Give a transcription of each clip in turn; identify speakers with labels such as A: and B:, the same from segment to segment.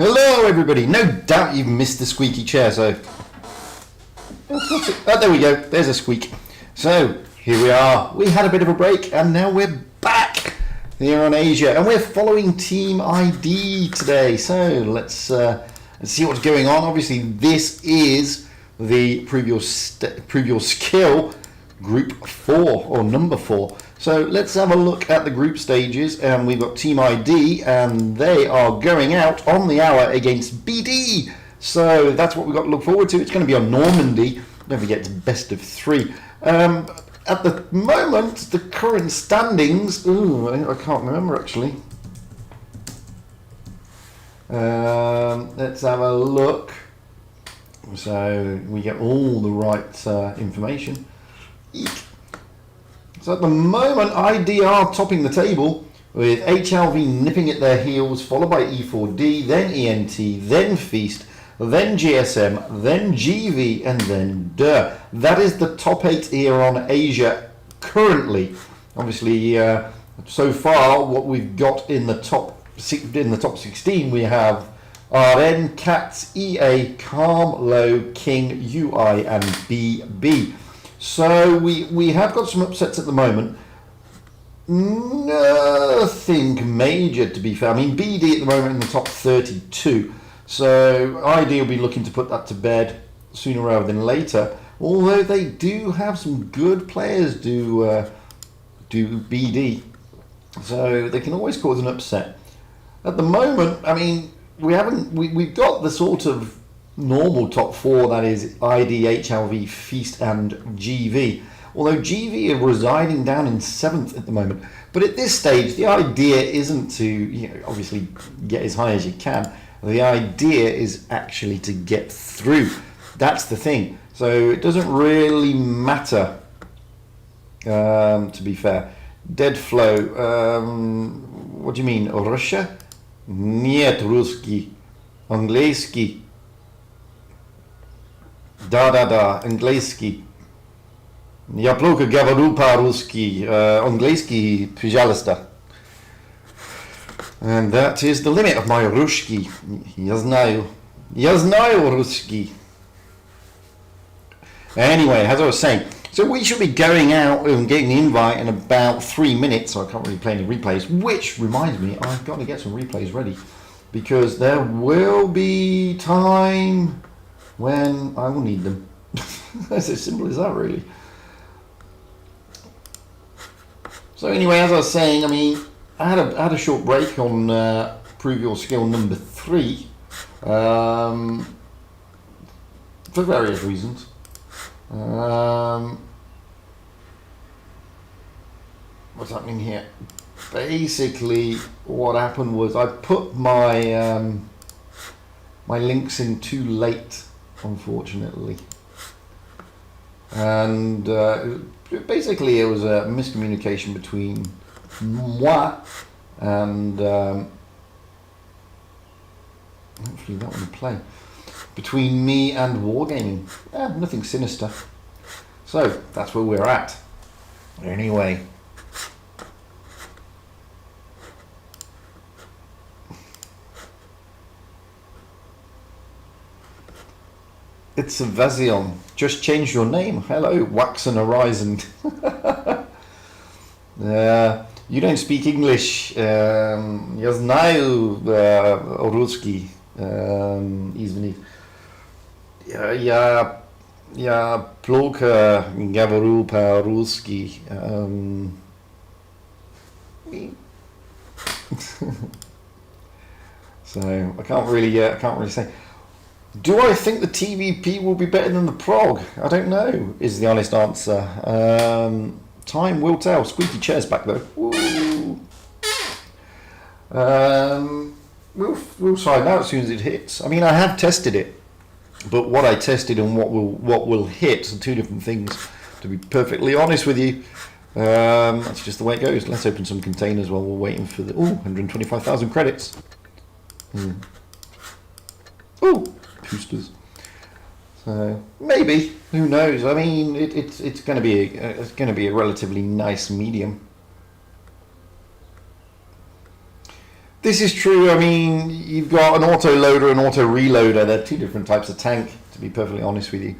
A: Hello everybody, no doubt you've missed the squeaky chair, so... Oh, there we go, there's a squeak. So, here we are, we had a bit of a break and now we're back here on Asia and we're following Team ID today. So, let's see what's going on. Obviously this is the previous skill group 4 or number 4. So let's have a look at the group stages, and we've got Team ID and they are going out on the hour against BD. So that's what we've got to look forward to. It's going to be on Normandy. Don't forget it's best of 3. At the moment, the current standings, I can't remember actually. Let's have a look. So we get all the right information. Eek. So at the moment, ID are topping the table with HLV nipping at their heels, followed by E4D, then ENT, then Feast, then GSM, then GV, and then DER. That is the top 8 here on Asia currently. Obviously, so far, what we've got in the top 16, we have RN, CATS, EA, Calm, Low, King, UI, and BB. So we have got some upsets at the moment. Nothing major, to be fair. I mean, BD at the moment in the top 32. So ID will be looking to put that to bed sooner rather than later. Although they do have some good players do BD. So they can always cause an upset. At the moment, I mean, we've got the sort of normal top 4, that is ID, HLV, Feast and GV, although GV are residing down in 7th at the moment. But at this stage the idea isn't to obviously get as high as you can. The idea is actually to get through. That's the thing. So it doesn't really matter, to be fair. Dead flow, what do you mean, Russia? Нет, русский, английский. Да, английский. Я плохо говорю по-русски. Английский, пожалуйста. And that is the limit of my русский. Я знаю русский. Anyway, as I was saying, so we should be going out and getting the invite in about 3 minutes, so I can't really play any replays, which reminds me, I've got to get some replays ready, because there will be time when I will need them. It's as simple as that, really. So anyway, as I was saying, I mean, I had a short break on Prove Your Skill number 3 for various reasons. What's happening here? Basically, what happened was I put my my links in too late, unfortunately, and basically it was a miscommunication between moi and hopefully that one will play, between me and Wargaming. Nothing sinister, so that's where we're at anyway. It's a Vazion. Just changed your name. Hello, Waxen Horizon. You don't speak English. Я знаю русский. Извини. Я плохо говорю по-русски. So I can't really say. Do I think the TVP will be better than the prog? I don't know, is the honest answer. Time will tell. Squeaky chair's back though. We'll find out as soon as it hits. I mean, I have tested it, but what I tested and what will hit are two different things, to be perfectly honest with you. That's just the way it goes. Let's open some containers while we're waiting for the 125,000 credits. Boosters. So maybe, who knows? I mean, it's going to be a relatively nice medium. This is true. I mean, you've got an auto loader and auto reloader. They're two different types of tank, to be perfectly honest with you.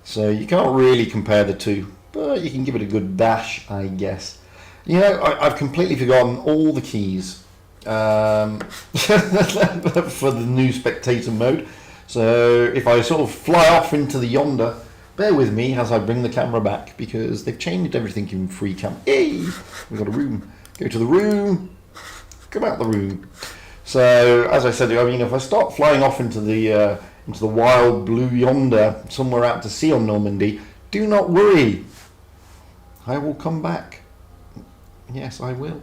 A: So you can't really compare the two, but you can give it a good bash, I guess. You know, I've completely forgotten all the keys for the new spectator mode. So if I sort of fly off into the yonder, bear with me as I bring the camera back, because they've changed everything in free cam. Hey, we've got a room. Go to the room. Come out the room. So as I said, I mean, if I start flying off into the wild blue yonder, somewhere out to sea on Normandy, do not worry. I will come back. Yes, I will.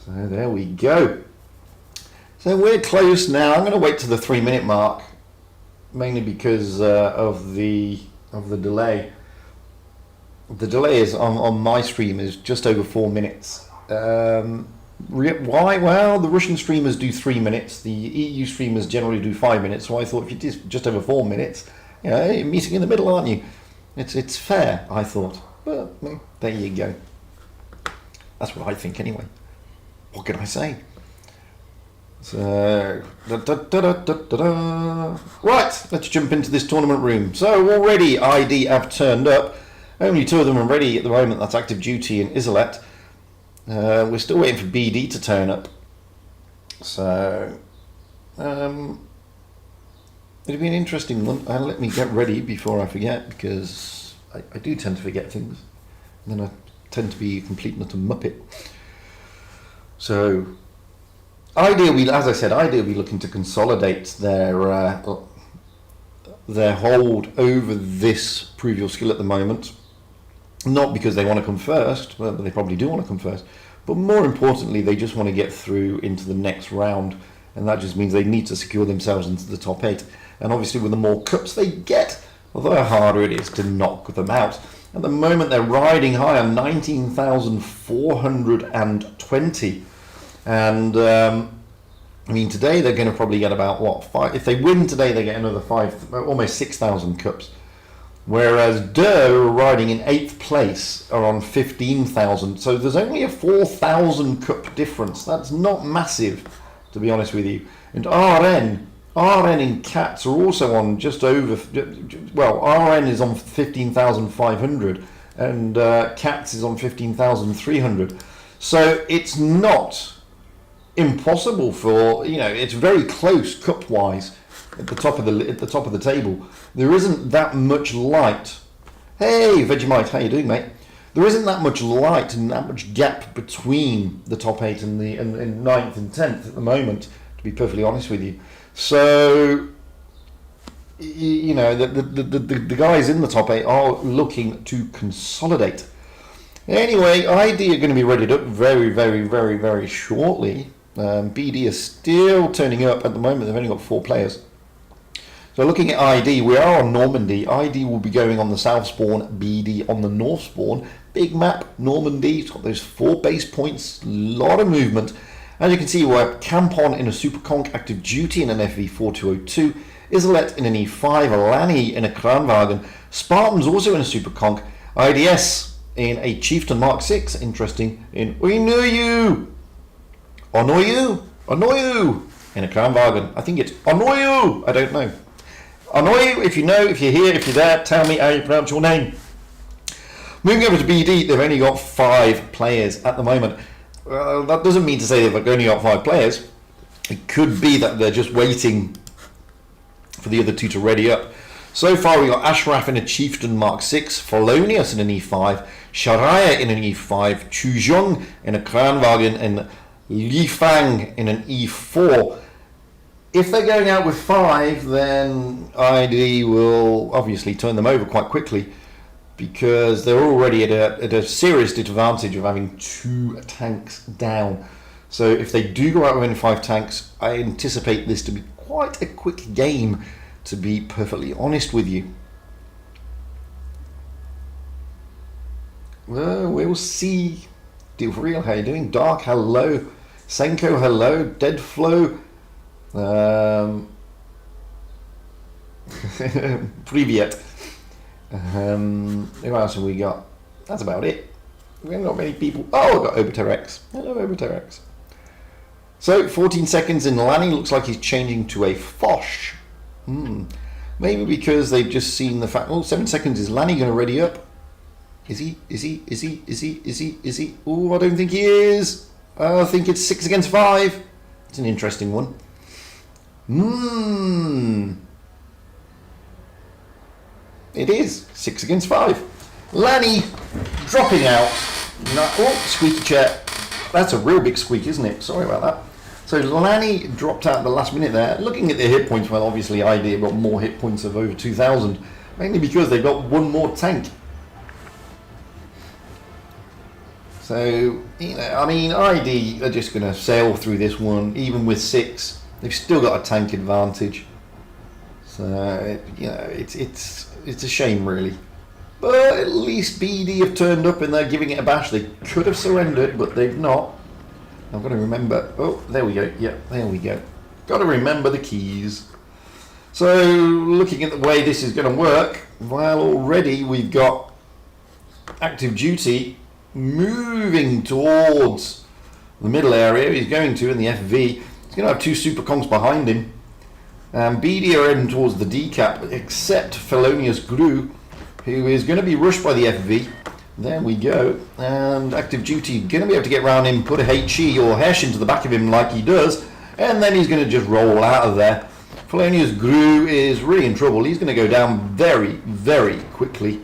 A: So there we go. So we're close now. I'm going to wait to the 3-minute mark, mainly because of the delay. The delay is on my stream is just over 4 minutes. Why? Well, the Russian streamers do 3 minutes. The EU streamers generally do 5 minutes. So I thought, if you did just over 4 minutes, you know, you're meeting in the middle, aren't you? It's fair, I thought. But there you go. That's what I think, anyway. What can I say? So, right, let's jump into this tournament room. So already ID have turned up. Only 2 of them are ready at the moment. That's Active Duty and Isolet. We're still waiting for BD to turn up. So it'll be an interesting one. Let me get ready before I forget, because I do tend to forget things, and then I tend to be a complete nut and muppet. So ideally, as I said, ideally be looking to consolidate their hold over this Provable skill at the moment. Not because they want to come first, well, they probably do want to come first, but more importantly, they just want to get through into the next round, and that just means they need to secure themselves into the top 8. And obviously, with the more cups they get, the harder it is to knock them out. At the moment, they're riding high on 19,420, and I mean, today they're going to probably get about, what, 5? If they win today, they get another 5, almost 6,000 cups. Whereas Durr, riding in 8th place, are on 15,000. So there's only a 4,000 cup difference. That's not massive, to be honest with you. And RN and Cats are also on just over, well, RN is on 15,500 and Cats is on 15,300. So it's not impossible for, you know, it's very close cup-wise. At the top of the table, there isn't that much light. Hey, Vegemite, how you doing, mate? There isn't that much light and that much gap between the top 8 and the 9th and 10th at the moment, to be perfectly honest with you. So, you know, the guys in the top 8 are looking to consolidate. Anyway, ID are going to be readied up very, very, very, very shortly. BD is still turning up at the moment. They've only got 4 players. So looking at ID, we are on Normandy. ID will be going on the south spawn, BD on the north spawn. Big map, Normandy. It's got those 4 base points, a lot of movement. As you can see, we're Campon in a Super Conch, Active Duty in an FV4202, Isolet in an E5, Alani in a Kranwagen, Spartans also in a Super Conch, IDS in a Chieftain Mark 6, interesting, in Oinoyu in a Kranwagen. I think it's Oinoyu, I don't know. Oinoyu, if you know, if you're here, if you're there, tell me how you pronounce your name. Moving over to BD, they've only got 5 players at the moment. Well, that doesn't mean to say they've only got 5 players. It could be that they're just waiting for the other 2 to ready up. So far, we got Ashraf in a Chieftain Mark 6, Felonius in an E5, Sharaya in an E5, Chuzhong in a Kranwagen, and Li Fang in an E4. If they're going out with 5, then ID will obviously turn them over quite quickly, because they're already at a serious disadvantage of having 2 tanks down. So if they do go out with only 5 tanks, I anticipate this to be quite a quick game, to be perfectly honest with you. Well, we'll see. Deal for real, how you doing? Dark, hello. Senko, hello. Deadflow. Privyet. Who else have we got? That's about it. We haven't got many people. Oh, I've got Obiterex. Hello, Obiterex. So 14 seconds in Lanny, looks like he's changing to a Foch. Maybe because they've just seen the fact, 7 seconds, is Lanny going to ready up? Is he? Oh, I don't think he is. I think it's 6 against 5. It's an interesting one. It is 6 against 5. Lanny dropping out. Oh, squeaky chair. That's a real big squeak, isn't it? Sorry about that. So Lanny dropped out at the last minute there. Looking at their hit points, well, obviously ID have got more hit points of over 2,000, mainly because they've got one more tank. So, I mean, ID are just going to sail through this one, even with 6. They've still got a tank advantage. So, it's a shame, really. But at least BD have turned up and they're giving it a bash. They could have surrendered, but they've not. I've got to remember. Oh, there we go. Yeah, there we go. Got to remember the keys. So, looking at the way this is going to work, well, already we've got active duty moving towards the middle area. He's going to in the FV. He's going to have 2 super conks behind him. BD are heading towards the D cap, except Felonious Gru, who is going to be rushed by the FV. There we go. And active duty going to be able to get around him, put a HE or Hesh into the back of him like he does, and then he's going to just roll out of there. Felonious Gru is really in trouble. He's going to go down very, very quickly.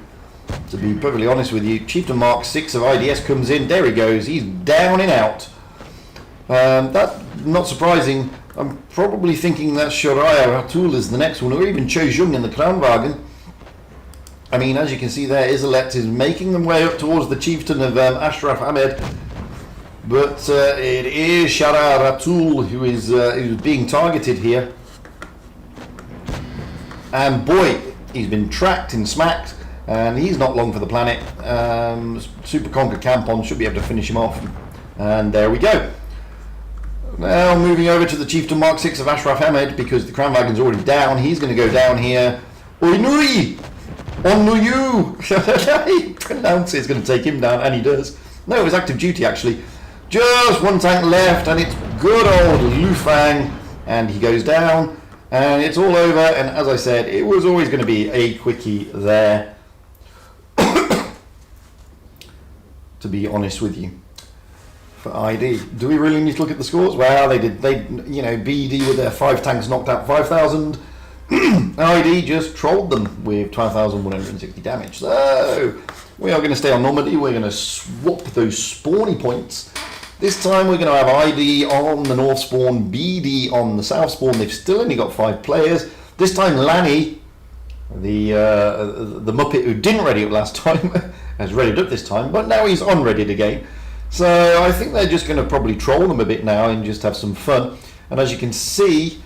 A: To be perfectly honest with you, Chieftain Mark 6 of IDS comes in. There he goes. He's down and out. That's not surprising. I'm probably thinking that Shoraya Ratul is the next one, or even Cho Jung in the Kranwagen. I mean, as you can see there, Isolette is making them way up towards the Chieftain of Ashraf Ahmed. But it is Shara Ratul who is being targeted here. And boy, he's been tracked and smacked. And he's not long for the planet. Super Conquer Campon should be able to finish him off. And there we go. Now moving over to the Chieftain Mark 6 of Ashraf Ahmed, because the Crown Wagon's already down. He's going to go down here. Oinui! Onuyu! He pronounces it's going to take him down, and he does. No, it was active duty actually. Just one tank left, and it's good old Lu Fang. And he goes down, and it's all over. And as I said, it was always going to be a quickie there. To be honest with you, for ID, do we really need to look at the scores? Well, BD with their 5 tanks knocked out 5,000. ID just trolled them with 12,160 damage. So we are going to stay on Normandy. We're going to swap those spawny points. This time we're going to have ID on the north spawn, BD on the south spawn. They've still only got 5 players. This time Lanny, the Muppet who didn't ready up last time, has readied up this time, but now he's unreadied again. So I think they're just going to probably troll them a bit now and just have some fun. And as you can see,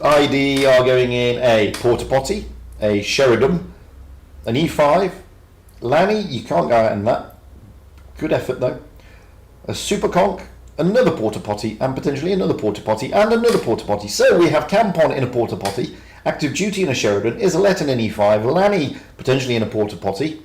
A: ID are going in a Porta Potty, a Sheridan, an E5. Lanny, you can't go out in that. Good effort though. A Super Conk, another Porta Potty, and potentially another Porta Potty, and another Porta Potty. So we have Campon in a Porta Potty, Active Duty in a Sheridan, Isolette in an E5, Lanny potentially in a Porta Potty.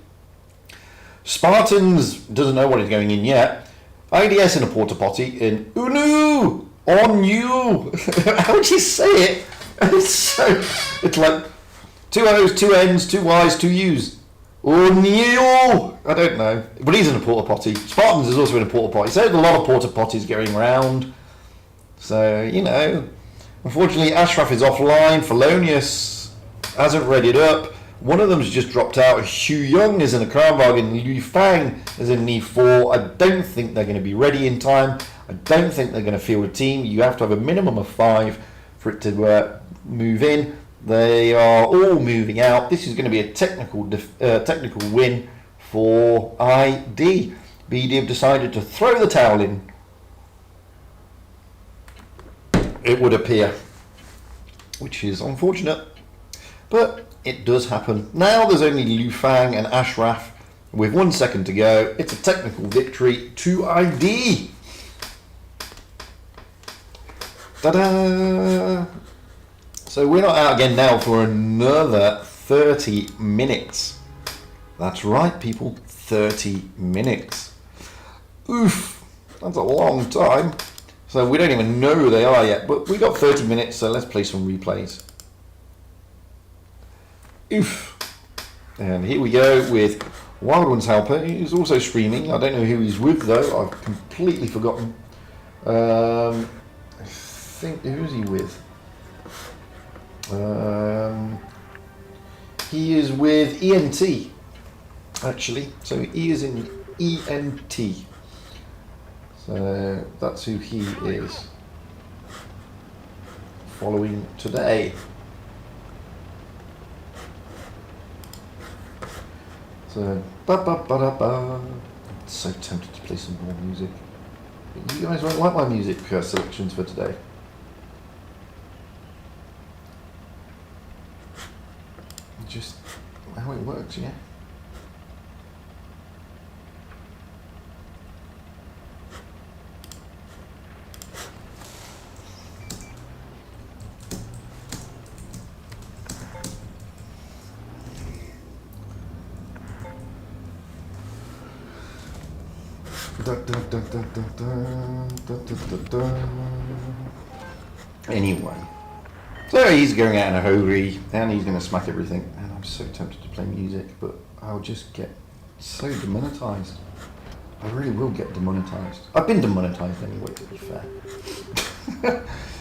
A: Spartans doesn't know what is going in yet. IDS in a Porta Potty in Unu on you. How would you say it? It's like 2 O's, 2 N's, 2 Y's, 2 U's. O'Neill! I don't know. But he's in a Porta Potty. Spartans is also in a Porta Potty. So there's a lot of Porta Potties going around. So, unfortunately Ashraf is offline. Felonious hasn't readied up. One of them's just dropped out. Xu Young is in a Kranwagen. Lu Fang is in an E4. I don't think they're going to be ready in time. I don't think they're going to field a team. You have to have a minimum of 5 for it to move in. They are all moving out. This is going to be a technical win for ID. BD have decided to throw the towel in, it would appear, which is unfortunate, but it does happen. Now there's only Lu Fang and Ashraf with 1 second to go. It's a technical victory to ID. Ta-da! So we're not out again now for another 30 minutes. That's right, people, 30 minutes. Oof, that's a long time. So we don't even know who they are yet, but we got 30 minutes, so let's play some replays. Oof. And here we go with Wild One's Helper, who's also streaming. I don't know who he's with though, I've completely forgotten. I think, who is he with? He is with ENT, actually. So he is in ENT. So that's who he is following today. So, I'm so tempted to play some more music. But you guys won't like my music selections for today. Just how it works, yeah. Anyway, so he's going out in a hurry and he's going to smack everything, and I'm so tempted to play music, but I'll just get so demonetized. I really will get demonetized. I've been demonetized anyway, to be fair.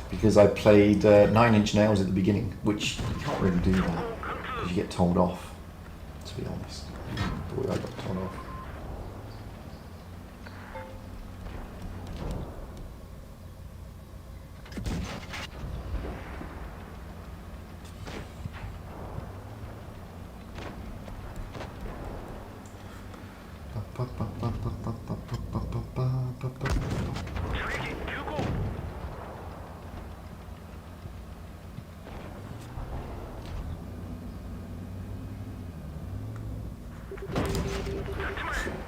A: Because I played 9 Inch Nails at the beginning, which you can't really do that because you get told off, to be honest. Boy, I got told off.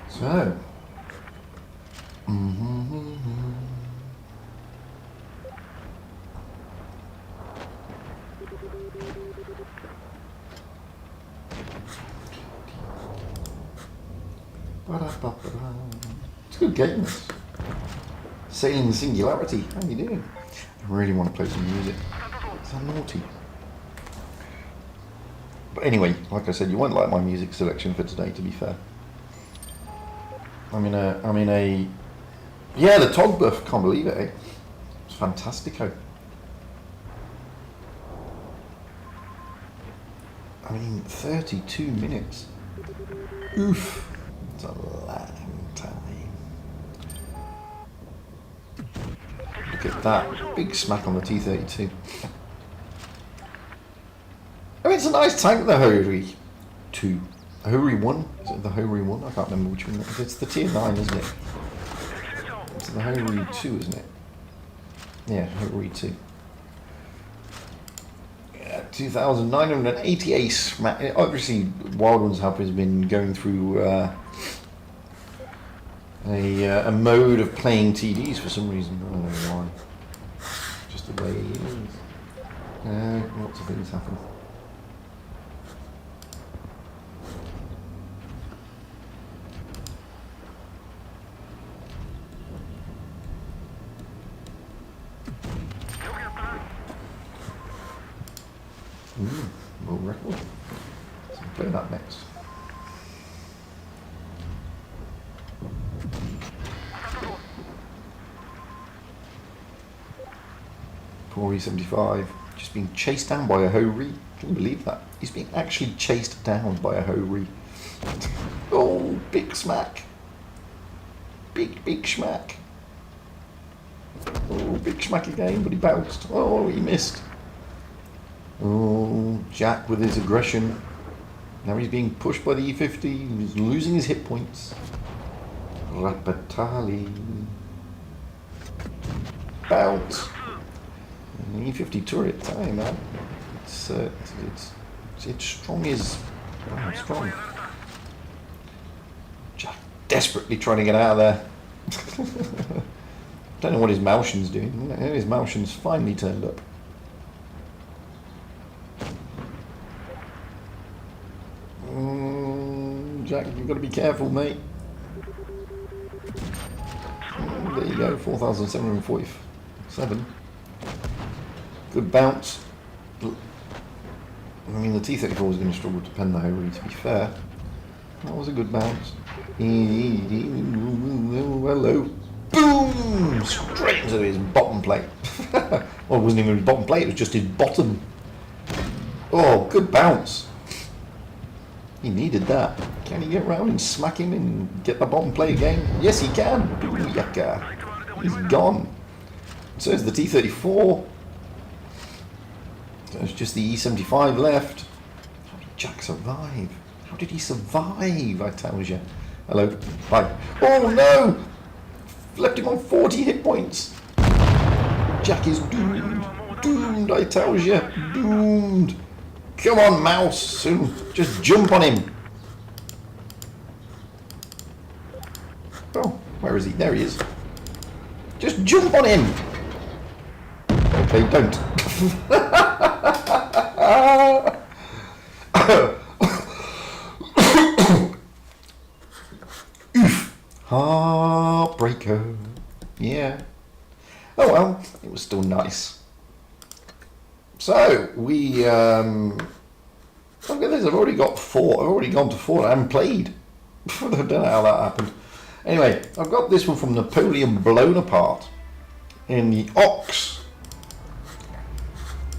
A: So, it's a good game, this. Sailing the Singularity, how are you doing? I really want to play some music. It's naughty. But anyway, like I said, you won't like my music selection for today, to be fair. I'm in a, yeah, the Tog buff, can't believe it, eh? It's fantastico. I mean, 32 minutes. Oof. It's a long time. Look at that. Big smack on the T32. I mean, it's a nice tank, the Hori 2. Hori 1? Is it the Hori 1? I can't remember which one. It's the tier 9, isn't it? It's the Hori 2, isn't it? Yeah, Hori 2. 2,988 smack. Obviously, Wild One's Helper has been going through a mode of playing TDs for some reason. I don't know why. Just the way it is. Lots of things happen. World record. So we'll play that next. Corey 75, just being chased down by a Hori. Can you believe that? He's being actually chased down by a Hori. Oh, big smack. Big smack. Oh, big smack again, but he bounced. Oh, he missed. Oh, Jack with his aggression. Now he's being pushed by the E50. He's losing his hit points. Rapatali. Bounce. And the E50 turret. Hey man, it's strong as strong. Jack desperately trying to get out of there. Don't know what his Malshin's doing. His Malshin's finally turned up. Jack, you've got to be careful, mate. There you go, 4,740. 7. Good bounce. I mean, the T-34 was going to struggle to pen the hurry, to be fair. That was a good bounce. Hello. Boom! Straight into his bottom plate. Well, it wasn't even his bottom plate, it was just his bottom. Oh, good bounce. He needed that. Can he get round and smack him and get the bottom plate again? Yes, he can. Booyaka. He's gone. So is the T-34. There's just the E-75 left. How did Jack survive? How did he survive, I tell you? Hello. Hi. Oh no! Left him on 40 hit points. Jack is doomed. Doomed, I tell you. Doomed. Come on, mouse. Soon. Just jump on him. Oh, where is he? There he is. Just jump on him. Okay, don't. Heartbreaker. Yeah. Oh well, it was still nice. So we okay, I've already got 4. I've already gone to 4 and played. I don't know how that happened. Anyway, I've got this one from Napoleon Blown Apart in the Ox.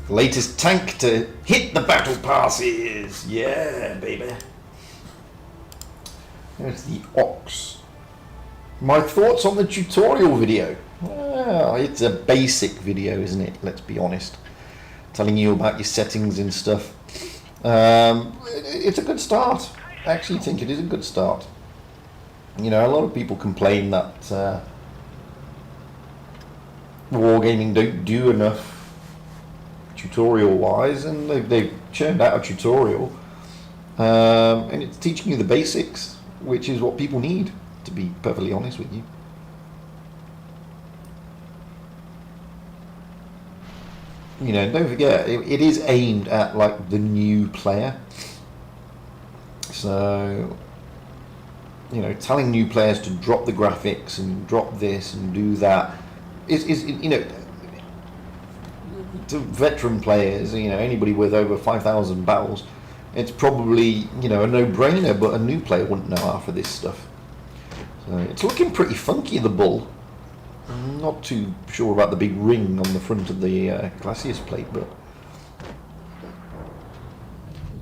A: The latest tank to hit the battle passes. Yeah, baby. There's the Ox. My thoughts on the tutorial video. Well, it's a basic video, isn't it? Let's be honest. Telling you about your settings and stuff. It's a good start. I actually think it is a good start. You know, a lot of people complain that wargaming don't do enough tutorial wise, and they've churned out a tutorial, and it's teaching you the basics, which is what people need, to be perfectly honest with you. You know, don't forget, it is aimed at like the new player. So, you know, telling new players to drop the graphics and drop this and do that is you know, to veteran players, you know, anybody with over 5,000 battles, it's probably, you know, a no-brainer, but a new player wouldn't know half of this stuff. So it's looking pretty funky, the bull. I'm not too sure about the big ring on the front of the Glacius plate, but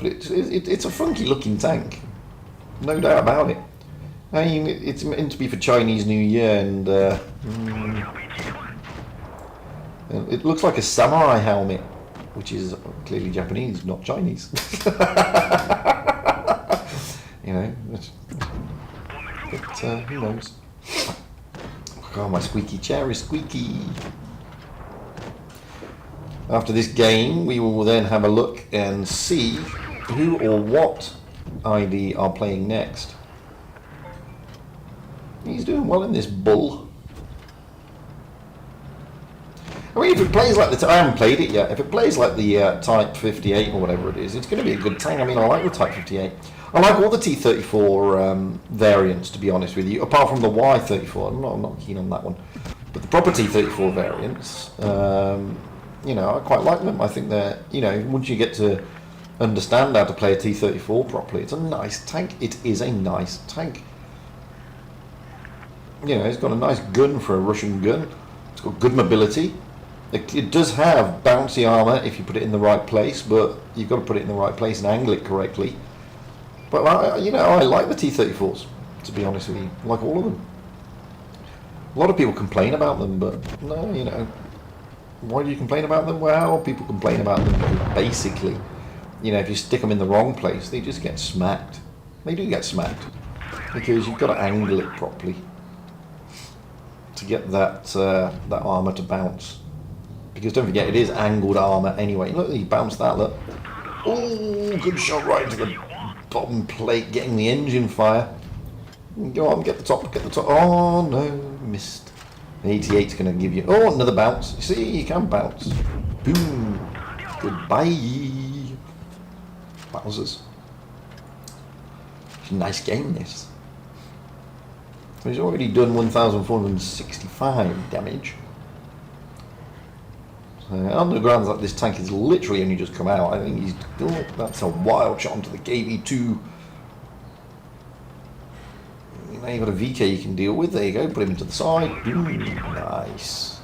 A: it's a funky looking tank, no doubt about it. I mean, it's meant to be for Chinese New Year, and it looks like a samurai helmet, which is clearly Japanese, not Chinese. You know, but who knows? Oh, my squeaky chair is squeaky. After this game, we will then have a look and see who or what ID are playing next. He's doing well in this bull. I mean, if it plays like the... I haven't played it yet. If it plays like the Type 58 or whatever it is, it's going to be a good tank. I mean, I like the Type 58. I like all the T-34 variants, to be honest with you, apart from the Y-34. I'm not keen on that one. But the proper T-34 variants, you know, I quite like them. I think they're, you know, once you get to understand how to play a T-34 properly, it's a nice tank. It is a nice tank. You know, it's got a nice gun for a Russian gun. It's got good mobility. It does have bouncy armour if you put it in the right place, but you've got to put it in the right place and angle it correctly. But, you know, I like the T-34s, to be honest with you. I like all of them. A lot of people complain about them, but no, you know. Why do you complain about them? Well, people complain about them because basically, you know, if you stick them in the wrong place, they just get smacked. They do get smacked. Because you've got to angle it properly to get that that armour to bounce. Because don't forget, it is angled armour anyway. Look, he bounced that, look. Oh, good shot right into the bottom plate, getting the engine fire. Go on, get the top, get the top. Oh no, missed. The 88's going to give you... Oh, another bounce. See, you can bounce. Boom. Goodbye. Wowzers. It's a nice game, this. He's already done 1,465 damage. Underground's like this tank is literally only just come out. I think he's... Oh, that's a wild shot onto the KV2. Now you've got a VK you can deal with. There you go. Put him into the side. Nice.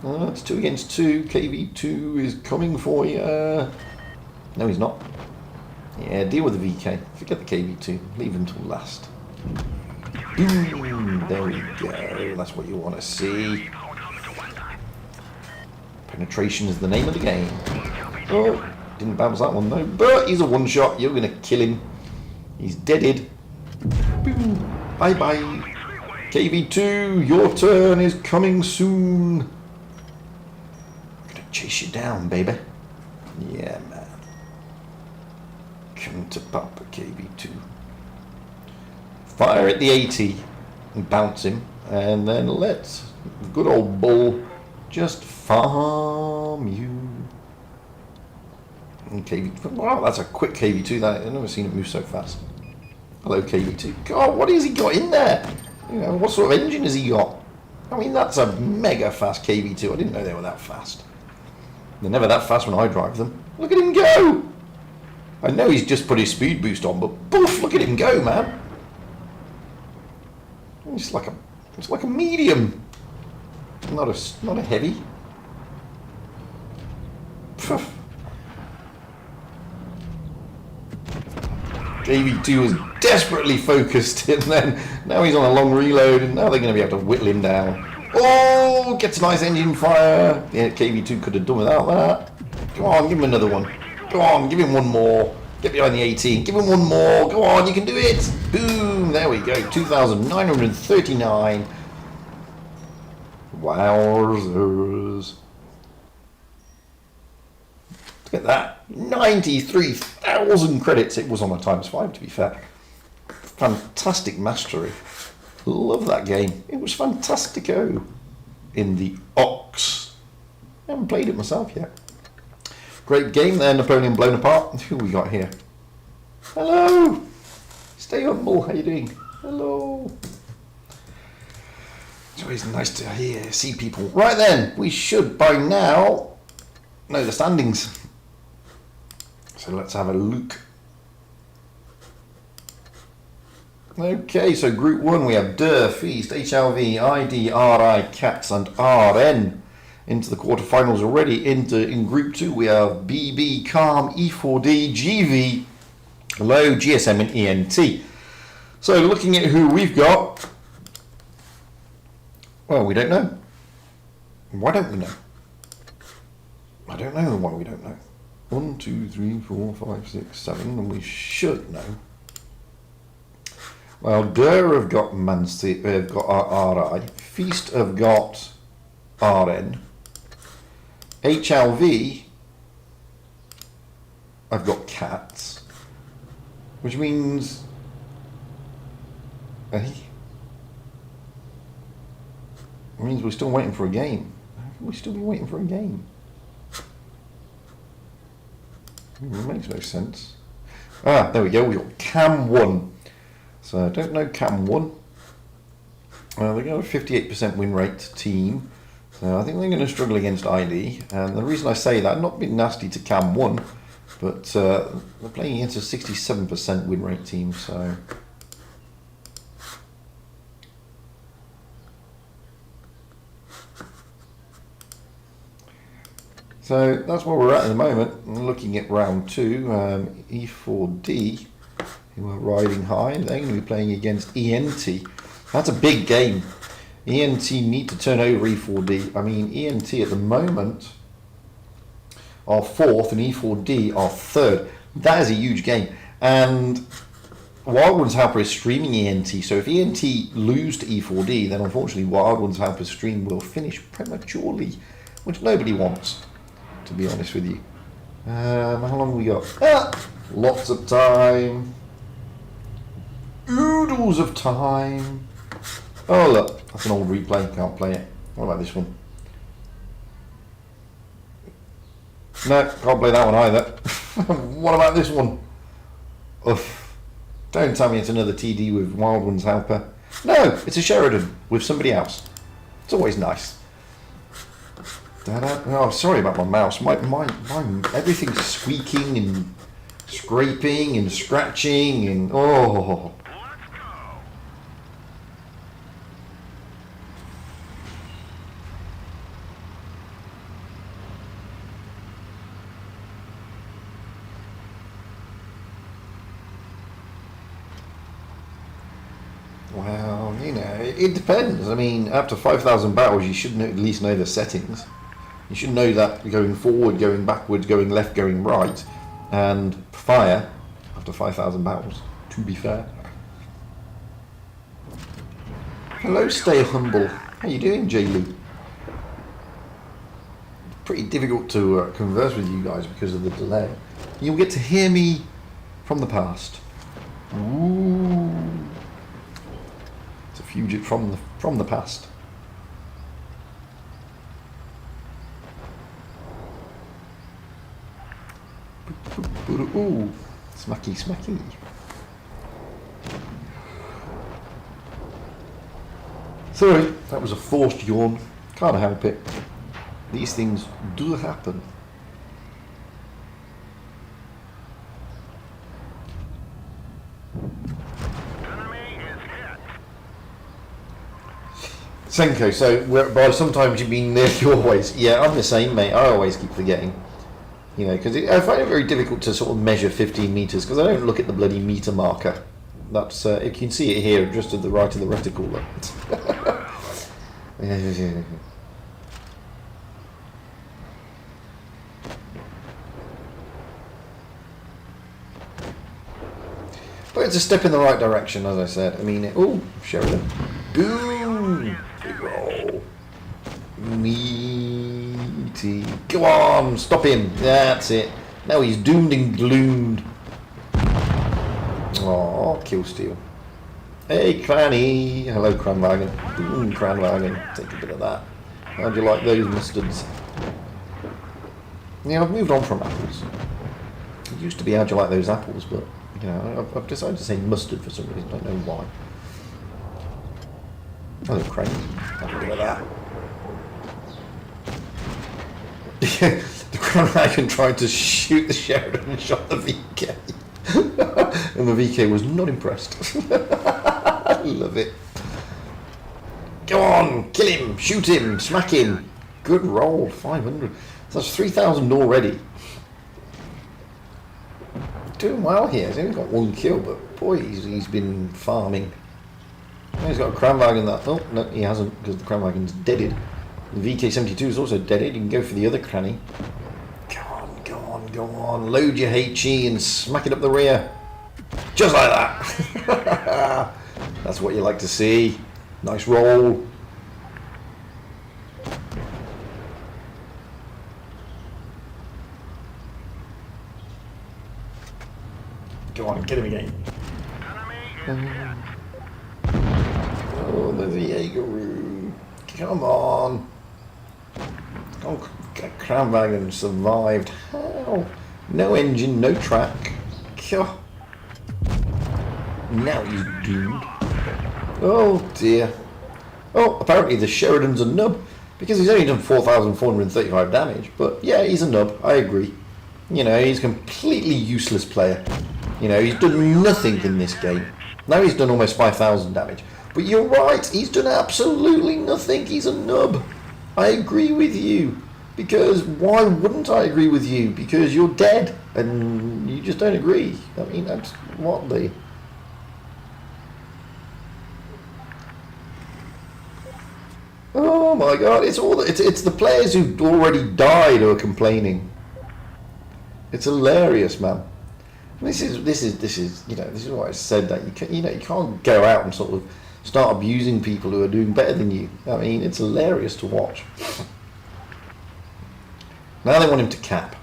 A: It's 2 against 2. KV2 is coming for you. No, he's not. Yeah, deal with the VK. Forget the KV2. Leave him till last. Boom. There we go. That's what you want to see. Penetration is the name of the game. Oh, didn't bounce that one though. But he's a one shot. You're going to kill him. He's deaded. Boom. Bye bye. KV2, your turn is coming soon. I'm going to chase you down, baby. Yeah, man. Come to Papa, KV2. Fire at the 80 and bounce him. And then let good old bull just farm you. And KV2. Wow, that's a quick KV2. I've never seen it move so fast. Hello, KV2. God, what has he got in there? You know, what sort of engine has he got? I mean, that's a mega fast KV2. I didn't know they were that fast. They're never that fast when I drive them. Look at him go! I know he's just put his speed boost on, but poof! Look at him go, man. It's like a medium, not a heavy. Poof. KV2 was desperately focused, and then now he's on a long reload, and now they're going to be able to whittle him down. Oh, gets a nice engine fire. Yeah, KV2 could have done without that. Go on, give him another one. Go on, give him one more. Get behind the 18. Give him one more. Go on, you can do it. Boom. There we go. 2,939. Wowzers. Look at that. 93,000 credits. It was on a ×5, to be fair. Fantastic mastery. Love that game. It was fantastico in the Ox. I haven't played it myself yet. Great game there, Napoleon blown apart. Who we got here? Hello! Stay humble, how you doing? Hello! It's always nice to see people. Right then, we should by now know the standings. So let's have a look. Okay, so Group 1 we have Der, Feast, HLV, ID, RI, Cats and RN. Into the quarterfinals already. In Group 2 we have BB, Calm, E4D, GV, Low, GSM and ENT. So looking at who we've got, well, we don't know. Why don't we know? I don't know why we don't know. 1, 2, 3, 4, 5, 6, 7, and we should know. Well, Der have got have got RI, Feast have got RN, HLV I've got Cats, which means it means we're still waiting for a game. How can we still be waiting for a game? It makes no sense. Ah, there we go. We've got Cam 1. So I don't know Cam 1. They got a 58% win rate team. So I think they're going to struggle against ID. And the reason I say that, not being nasty to Cam 1, but they're playing against a 67% win rate team. So that's where we're at the moment. Looking at round 2, E4D, who are riding high, they're going to be playing against ENT. That's a big game. ENT need to turn over E4D. I mean, ENT at the moment are 4th and E4D are 3rd. That is a huge game. And Wild Ones Helper is streaming ENT, so if ENT lose to E4D, then unfortunately Wild Ones Helper's stream will finish prematurely, which nobody wants, to be honest with you. How long have we got? Lots of time. Oodles of time. Oh look, that's an old replay, can't play it. What about this one? No, can't play that one either. What about this one? Oof. Don't tell me it's another TD with Wild Ones Helper. No, it's a Sheridan with somebody else. It's always nice. Oh, sorry about my mouse. My everything's squeaking and scraping and scratching and oh. Well, you know, it depends. I mean, after 5,000 battles, you should at least know the settings. You should know that going forward, going backwards, going left, going right, and fire after 5,000 battles, to be fair. Hello, stay humble. How you doing, J-Lou? Pretty difficult to converse with you guys because of the delay. You'll get to hear me from the past. Ooh. It's a fugitive from the past. Ooh, smacky, smacky. Sorry, that was a forced yawn. Can't help it. These things do happen. Senko, so by sometimes you mean nearly always. Yeah, I'm the same, mate. I always keep forgetting. You know, because I find it very difficult to sort of measure 15 meters because I don't look at the bloody meter marker. That's you can see it here, just to the right of the reticle. But it's a step in the right direction, as I said. I mean, oh, Sheridan, boom, big roll, meaty. Go on, stop him. That's it. Now he's doomed and gloomed. Oh, kill steal. Hey, Cranny. Hello, Cranwagen. Boom, Cranwagen. Take a bit of that. How'd you like those mustards? Yeah, I've moved on from apples. It used to be how'd you like those apples, but you know, I've decided to say mustard for some reason. I don't know why. Hello, Crane. Have a bit of that. The Cranwagon tried to shoot the Sheridan and shot the VK. And the VK was not impressed. I love it. Go on, kill him, shoot him, smack him. Good roll, 500. So that's 3,000 already. Doing well here. He's only got one kill, but boy, he's been farming. He's got a Cranwagen that. Oh, no, he hasn't, because the Cranwagen's deaded. The VK-72 is also deaded. You can go for the other cranny. Go on, go on, go on. Load your HE and smack it up the rear. Just like that. That's what you like to see. Nice roll. Go on, get him again. Oh, there's a Jaegeroo. Come on. Oh, Cranwagen survived. How? No engine, no track. Now he's doomed. Oh dear. Oh, apparently the Sheridan's a nub. Because he's only done 4,435 damage. But yeah, he's a nub, I agree. You know, he's a completely useless player. You know, he's done nothing in this game. Now he's done almost 5,000 damage. But you're right, he's done absolutely nothing. He's a nub. I agree with you. Because why wouldn't I agree with you? Because you're dead and you just don't agree. I mean, that's what the... Oh my god, it's the players who already died who are complaining. It's hilarious, man. This is you know, this is why I said that you can't go out and sort of start abusing people who are doing better than you. I mean, it's hilarious to watch. Now they want him to cap.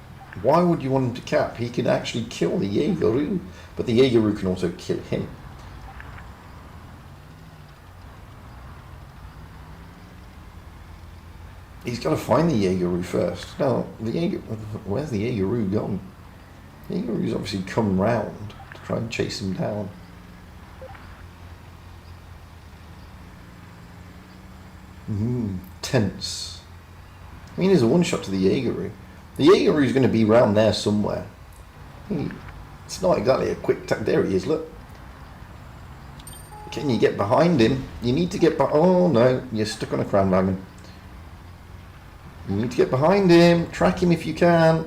A: Why would you want him to cap? He can actually kill the Jaegeroo, but the Jaegeroo can also kill him. He's got to find the Jaegeroo first. No, where's the Jaegeroo gone? The Jaegeroo's obviously come round to try and chase him down. Tense. I mean, there's a one-shot to the Jaegeroo. The Jaegeroo's going to be round there somewhere. It's not exactly a quick tap. There he is, look. Can you get behind him? You need to get behind... Oh, no. You're stuck on a crown wagon. You need to get behind him. Track him if you can.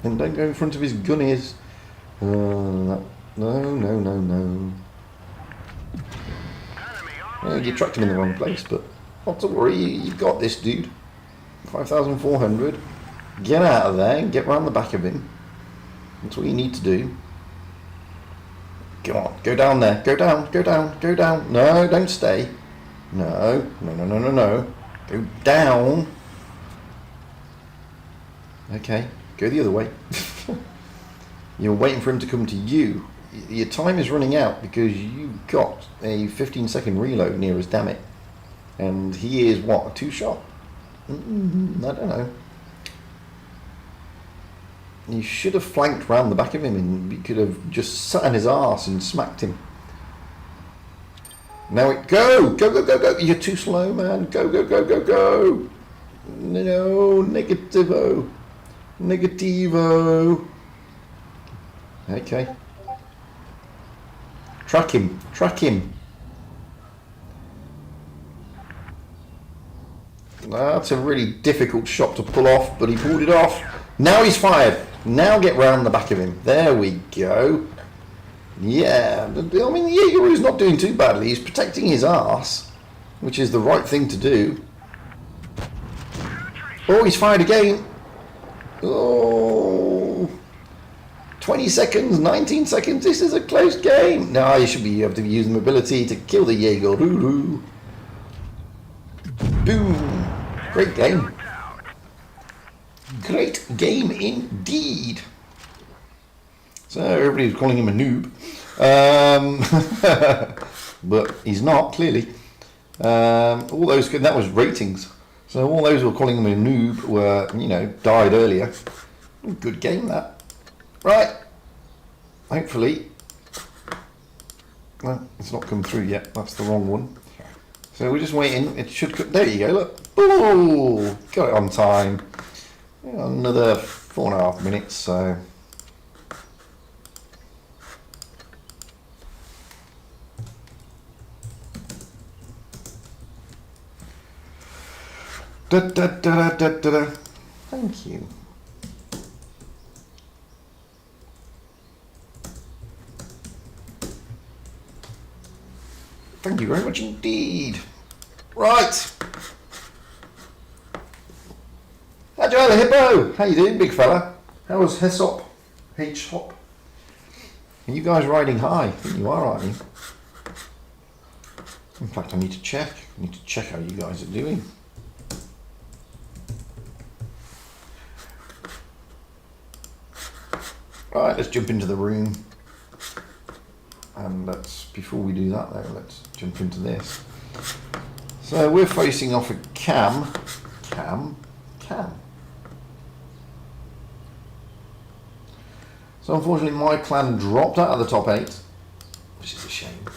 A: And don't go in front of his gunnies. No. Well, you tracked him in the wrong place, but not to worry. You've got this, dude. 5,400. Get out of there and get round the back of him. That's what you need to do. Come on, go down there. Go down, go down, go down. No, don't stay. No. Go down. Okay, go the other way. You're waiting for him to come to you. Your time is running out because you've got a 15-second reload near us, damn it. And he is, what, a two-shot? I don't know. You should have flanked round the back of him and you could have just sat on his arse and smacked him. Now go! You're too slow, man. Go. No, negativo. Okay. Track him. That's a really difficult shot to pull off, but he pulled it off. Now he's fired. Now get round the back of him. There we go. Yeah, I mean, the Jaegeroo's not doing too badly. He's protecting his arse, which is the right thing to do. Oh, he's fired again. Oh, 20 seconds, 19 seconds. This is a close game. Now you should be able to use the mobility to kill the Jaegeroo. Boom. Great game. Great game indeed. So everybody's calling him a noob. But he's not, clearly. All those, that was ratings. So all those who were calling him a noob were, died earlier. Good game, that. Right. Hopefully. Well, it's not come through yet. That's the wrong one. So we're just waiting. It should come. There you go, look. Oh, got it on time. Another 4.5 minutes, so... Thank you. Thank you very much indeed. Right. Agile Hippo, how you doing, big fella? How was Hessop? H-Hop? Are you guys riding high? I think you are, aren't you? In fact, I need to check. How you guys are doing. Right, let's jump into the room. And before we do that though, let's jump into this. So we're facing off a Cam. So unfortunately my clan dropped out of the top 8, which is a shame.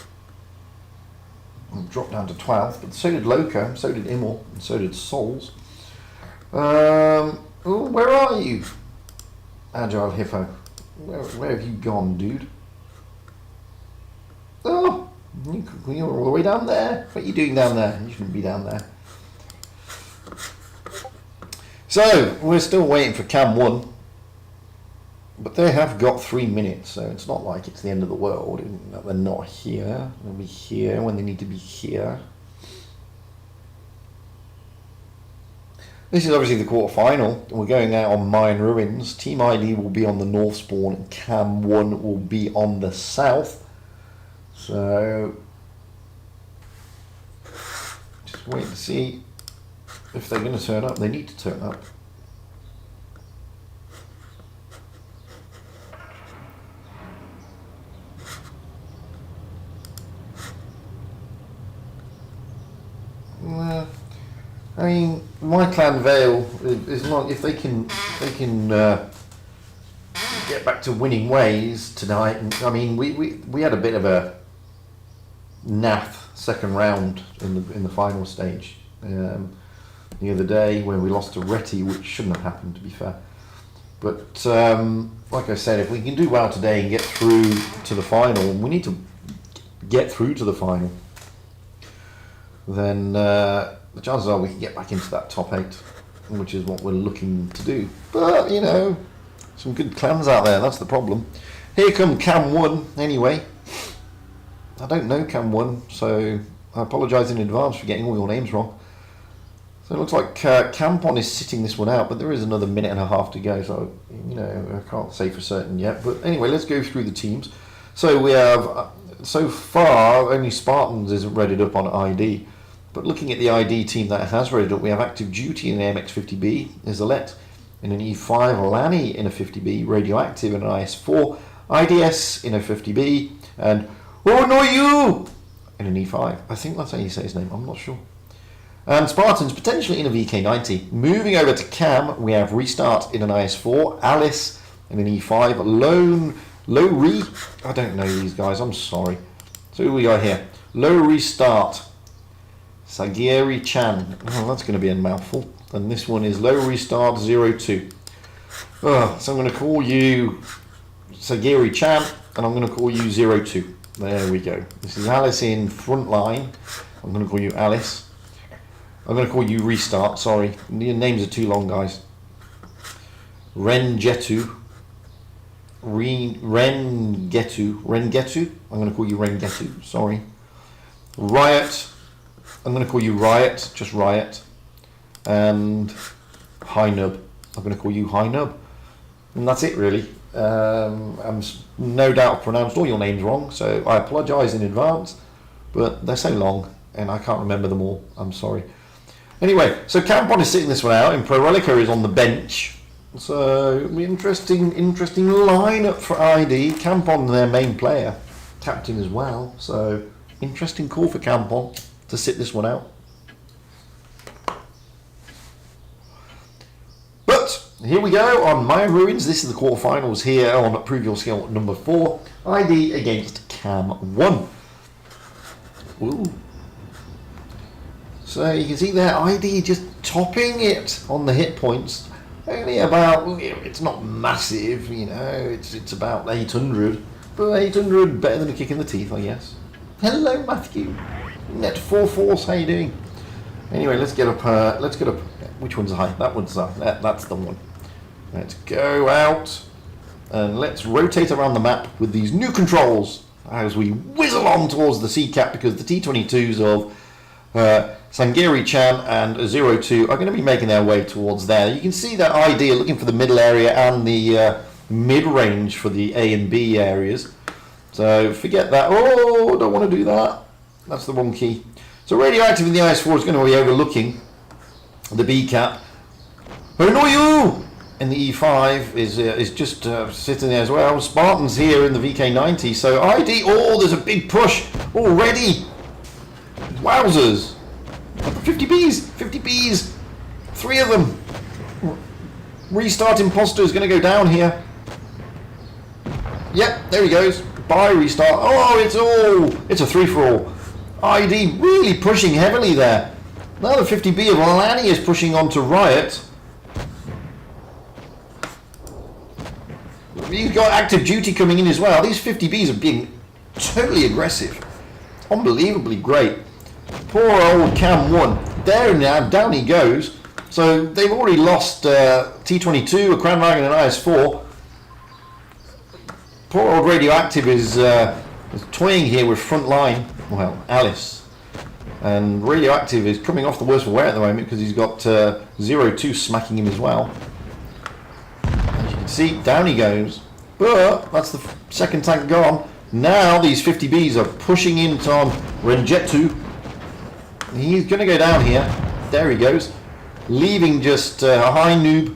A: And dropped down to 12th, but so did Loka, so did Immel, and so did Souls. Where are you, Agile Hippo? Where have you gone, dude? Oh, you're all the way down there. What are you doing down there? You shouldn't be down there. So, we're still waiting for Cam 1. But they have got 3 minutes, so it's not like it's the end of the world. They're not here. They'll be here when they need to be here. This is obviously the quarterfinal. We're going out on Mine Ruins. Team ID will be on the north spawn and Cam 1 will be on the south. So, just wait to see if they're going to turn up. They need to turn up. I mean, my clan Vale is not. If they can get back to winning ways tonight. I mean, we had a bit of a naff second round in the final stage. the other day when we lost to Reti, which shouldn't have happened, to be fair. But like I said, if we can do well today and get through to the final, we need to get through to the final, then the chances are we can get back into that top 8, which is what we're looking to do. But, you know, some good clans out there, that's the problem. Here come Cam 1, anyway. I don't know Cam 1, so I apologise in advance for getting all your names wrong. So it looks like Campon is sitting this one out, but there is another minute and a half to go, so, you know, I can't say for certain yet. But anyway, let's go through the teams. So we have, so far, only Spartans isn't readied up on ID. But looking at the ID team that has readied up, we have Active Duty in an AMX50B, Isolette in an E5, Lani in a 50B, Radioactive in an IS4, IDS in a 50B, and Oh No You in an E5. I think that's how you say his name, I'm not sure. And Spartans potentially in a VK90. Moving over to Cam, we have Restart in an IS4, Alice in an E5, Lowry, I don't know these guys, I'm sorry. So who we got here? Low Restart, Sagiri Chan, oh that's going to be a mouthful. And this one is Low Restart 02. Oh, so I'm going to call you Sagiri Chan, and I'm going to call you 02. There we go. This is Alice in front line. I'm going to call you Alice. I'm going to call you Restart, sorry. Your names are too long, guys. Rengetu. Rengetu. I'm going to call you Rengetu, sorry. Riot. I'm going to call you Riot, just Riot. And High Nub. I'm going to call you High Nub. And that's it, really. I'm no doubt pronounced all your names wrong, so I apologise in advance. But they're so long, and I can't remember them all. I'm sorry. Anyway, so Campon is sitting this one out, and Pro Relica is on the bench. So, interesting lineup for ID. Campon, their main player, captain as well. So, interesting call for Campon to sit this one out. But here we go on My Ruins. This is the quarterfinals here on Prove Your Skill number 4. ID against Cam 1. Ooh. So you can see there, ID just topping it on the hit points. Only about, it's not massive, you know, it's about 800. But 800 better than a kick in the teeth, I guess. Hello, Matthew. Net 4 Force, how you doing? Anyway, let's get up, which one's high? That one's that's the one. Let's go out, and let's rotate around the map with these new controls as we whiz along towards the C cap, because the T22s of Sangiri Chan and 02 are going to be making their way towards there. You can see that ID are looking for the middle area and the mid-range for the A and B areas. So forget that. Oh, don't want to do that. That's the wrong key. So Radioactive in the IS4 is going to be overlooking the B cap. Oh no, you! And the E5 is just sitting there as well. Spartans here in the VK90. So ID, oh, there's a big push already. Wowzers. 50Bs, 3 of them. Restart Imposter is going to go down here. Yep, there he goes. Bye, Restart. Oh, it's a 3-for-all. ID really pushing heavily there. Now the 50B of Lani is pushing on to Riot. You've got Active Duty coming in as well. These 50Bs are being totally aggressive. Unbelievably great. Poor old Cam 1. There now, down he goes. So they've already lost T22, a Crown Dragon and IS4. Poor old Radioactive is toying here with front line. Well, Alice. And Radioactive is coming off the worst for wear at the moment because he's got 02 smacking him as well. As you can see, down he goes. But that's the second tank gone. Now these 50Bs are pushing into Rengetu. He's going to go down here. There he goes. Leaving just a High Noob.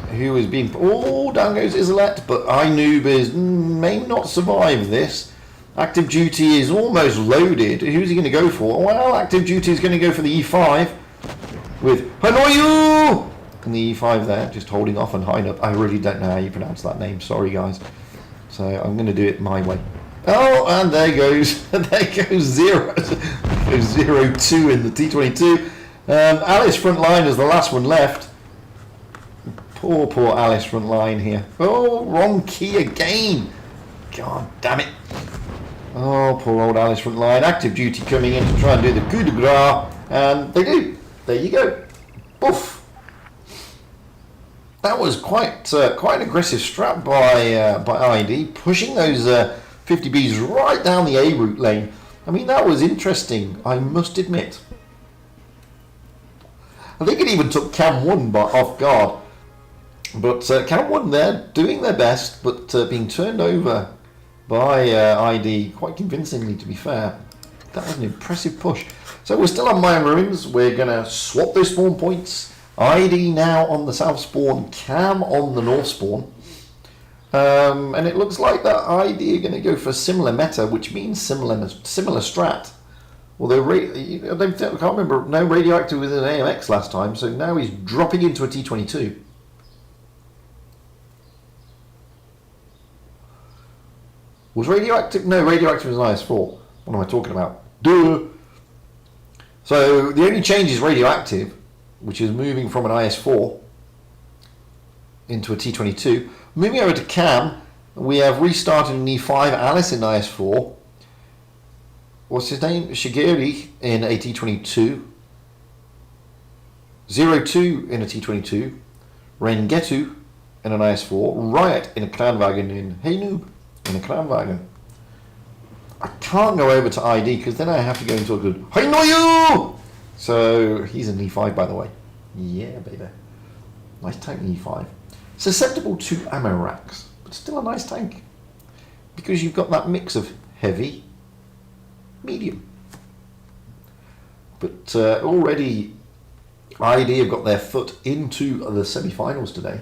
A: Who is being... Oh, down goes Isolette. But High Noob may not survive this. Active Duty is almost loaded. Who's he going to go for? Well, Active Duty is going to go for the E5. With Hanoyu! And the E5 there, just holding off and high up. I really don't know how you pronounce that name. Sorry, guys. So I'm going to do it my way. Oh, and there goes 0. 0-2 in the T22. Alice front line is the last one left. Poor Alice front line here. Oh, wrong key again. God damn it. Oh, poor old Alice front line. Active duty coming in to try and do the coup de grace. And they do. There you go. Boof. That was quite an aggressive strat by ID, pushing those 50Bs right down the A route lane. I mean, that was interesting, I must admit. I think it even took Cam 1 off guard. But Cam 1 there doing their best, but being turned over by ID quite convincingly, to be fair. That was an impressive push. So we're still on Mayan Ruins. We're going to swap those spawn points. ID now on the south spawn, Cam on the north spawn. And it looks like that ID are going to go for similar meta, which means similar strat. Although, I can't remember, no Radioactive was in AMX last time, so now he's dropping into a T22. Was Radioactive? No, Radioactive was an IS-4. What am I talking about? Duh! So the only change is Radioactive, which is moving from an IS-4 into a T22. Moving over to Cam, we have restarted an E5, Alice in IS-4. What's his name? Shigeri in a T22. 0-2 in a T22. Rengetu in an IS-4. Riot in a Kranwagen in Hey Noob in a Kranwagen. I can't go over to ID because then I have to go into a good Hey no you! So he's an E5, by the way. Yeah, baby. Nice tank E5. Susceptible to ammo racks, but still a nice tank. Because you've got that mix of heavy, medium. But already ID have got their foot into the semi-finals today.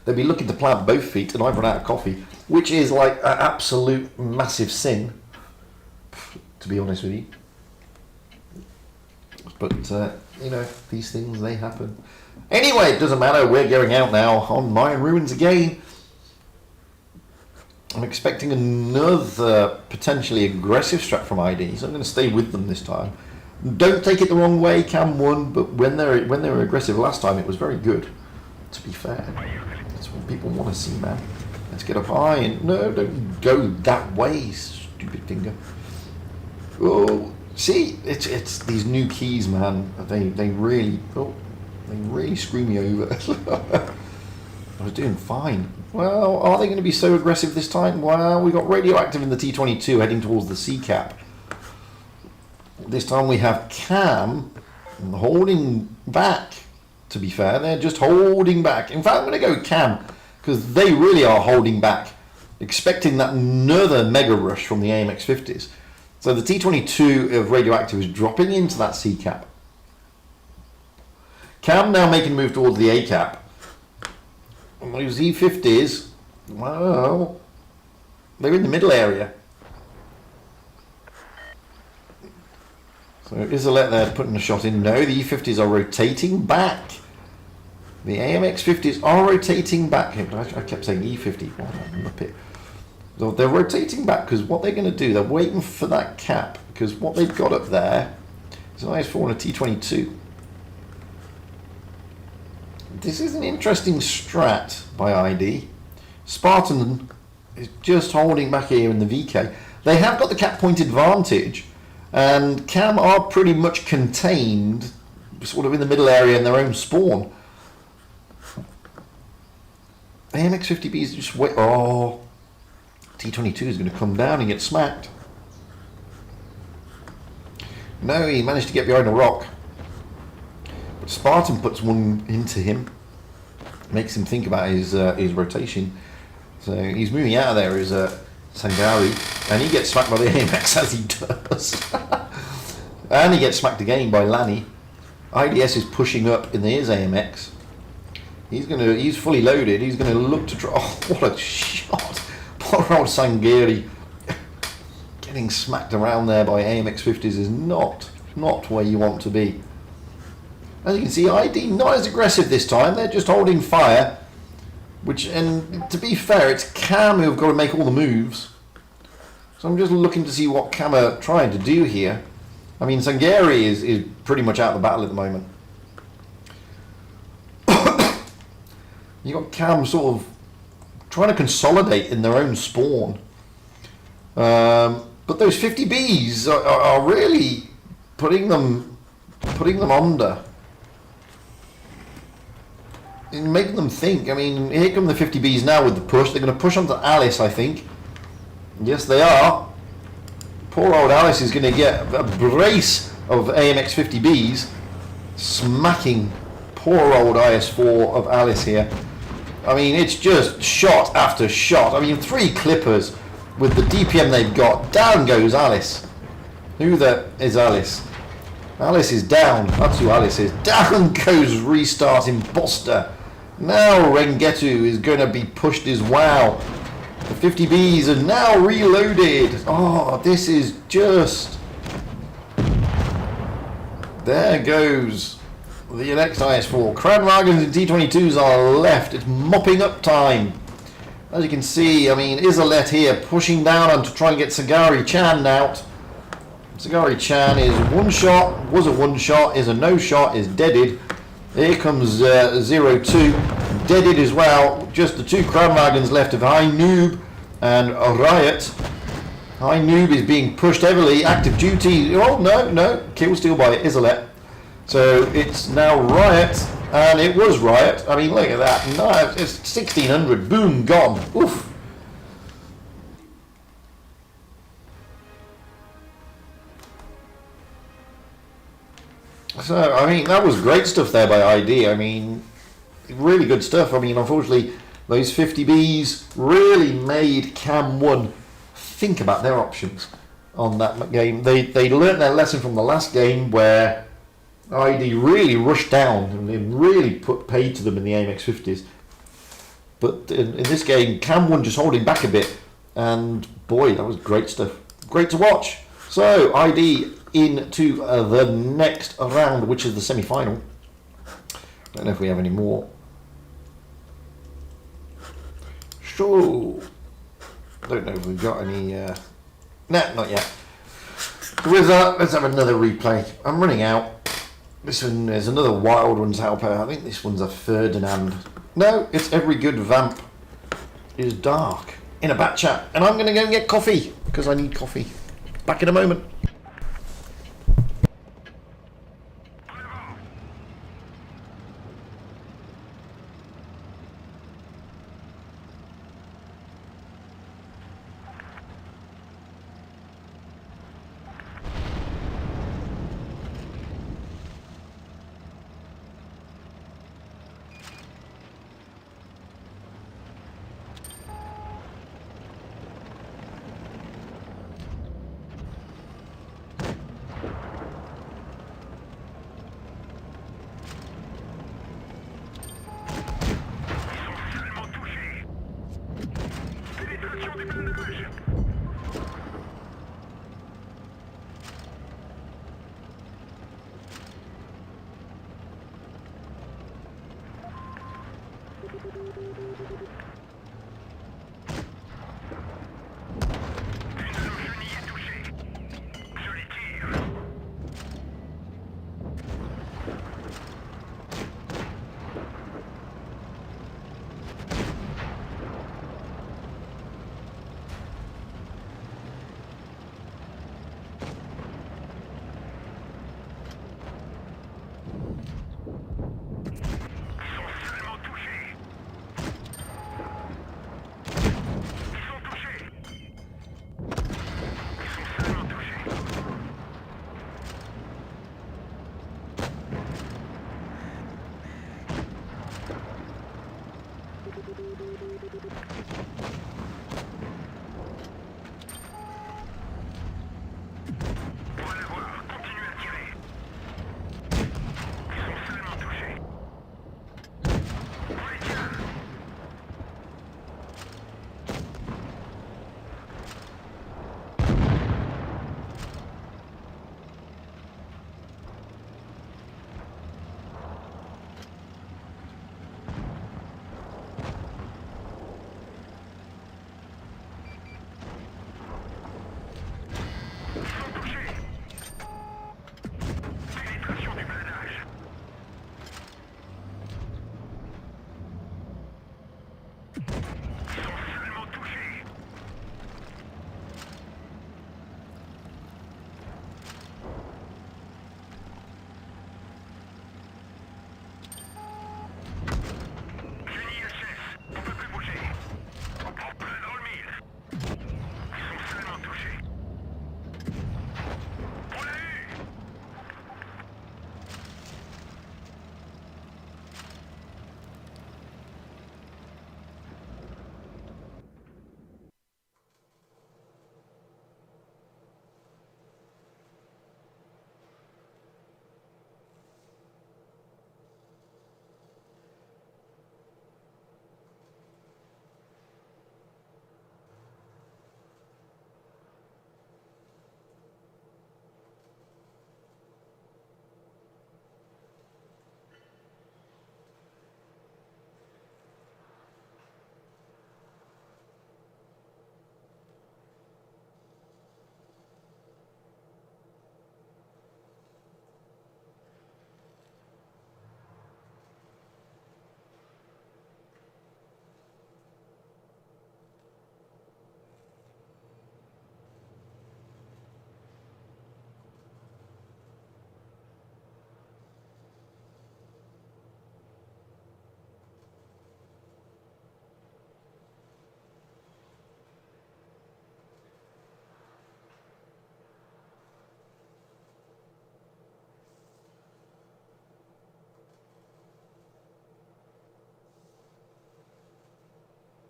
A: They'll be looking to plant both feet, and I've run out of coffee, which is like an absolute massive sin, to be honest with you. But, you know, these things, they happen. Anyway, it doesn't matter. We're going out now on Mayan Ruins again. I'm expecting another potentially aggressive strat from ID, so I'm going to stay with them this time. Don't take it the wrong way, Cam won, but when they were aggressive last time, it was very good, to be fair. That's what people want to see, man. Let's get up high and... No, don't go that way, stupid finger. Oh... See, it's these new keys, man. They really screw me over. I was doing fine. Well, are they going to be so aggressive this time? Well, we got Radioactive in the T22 heading towards the C cap. This time we have Cam holding back. To be fair, they're just holding back. In fact, I'm going to go Cam because they really are holding back, expecting that another mega rush from the AMX 50s. So the T22 of Radioactive is dropping into that C cap. Cam now making a move towards the A cap. And those E50s, well, they're in the middle area. So Isolette there putting a shot in. No, the E50s are rotating back. The AMX 50s are rotating back. I kept saying E50. Well, I'm up it. So they're rotating back because what they're going to do, they're waiting for that cap because what they've got up there is an IS-4 and a T22. This is an interesting strat by ID. Spartan is just holding back here in the VK. They have got the cap point advantage and Cam are pretty much contained sort of in the middle area in their own spawn. AMX 50Bs just wait. Oh. T22 is going to come down and get smacked. No, he managed to get behind a rock. But Spartan puts one into him. Makes him think about his rotation. So he's moving out of there as Sangari. And he gets smacked by the AMX as he does. And he gets smacked again by Lanny. IDS is pushing up in his AMX. He's fully loaded. He's going to look to try. Oh, what a shot. Poor old Sangari getting smacked around there by AMX 50s is not where you want to be. As you can see, ID not as aggressive this time. They're just holding fire. And to be fair, it's Cam who have got to make all the moves. So I'm just looking to see what Cam are trying to do here. I mean, Sangeri is pretty much out of the battle at the moment. You got Cam sort of trying to consolidate in their own spawn. But those 50Bs are really putting them under. And making them think. I mean, here come the 50Bs now with the push. They're going to push onto Alice, I think. Yes, they are. Poor old Alice is going to get a brace of AMX 50Bs smacking poor old IS4 of Alice here. I mean, it's just shot after shot. I mean, 3 clippers with the DPM they've got. Down goes Alice. Who the is Alice? Alice is down. That's who Alice is. Down goes restarting Buster. Now Rengetu is going to be pushed as well. The 50Bs are now reloaded. Oh, this is just... There goes the next IS4. Kranwagens and T22s are left. It's mopping up time. As you can see, I mean, Isolet here pushing down on to try and get Sagari Chan out. Sagari Chan is one shot, was a one shot, is a no shot, is deaded. Here comes 0-2, deaded as well. Just the 2 Kranwagens left of High Noob and Riot. High Noob is being pushed heavily, active duty. Oh, no, kill steal by Isolet. So it's now Riot, and it was Riot. I mean, look at that. No, it's 1600. Boom, gone. Oof. So, I mean, that was great stuff there by ID. I mean, really good stuff. I mean, unfortunately, those 50Bs really made Cam 1 think about their options on that game. They learnt their lesson from the last game where ID really rushed down and they really put paid to them in the AMX 50s. But in this game, Cam 1 just holding back a bit. And boy, that was great stuff. Great to watch. So, ID into the next round, which is the semi-final. Don't know if we have any more. Sure. Don't know if we've got any. Nah, not yet. With that, let's have another replay. I'm running out. This one is another Wild Ones helper. I think this one's a Ferdinand. No, it's every good vamp is dark in a bat chat. And I'm going to go and get coffee because I need coffee. Back in a moment.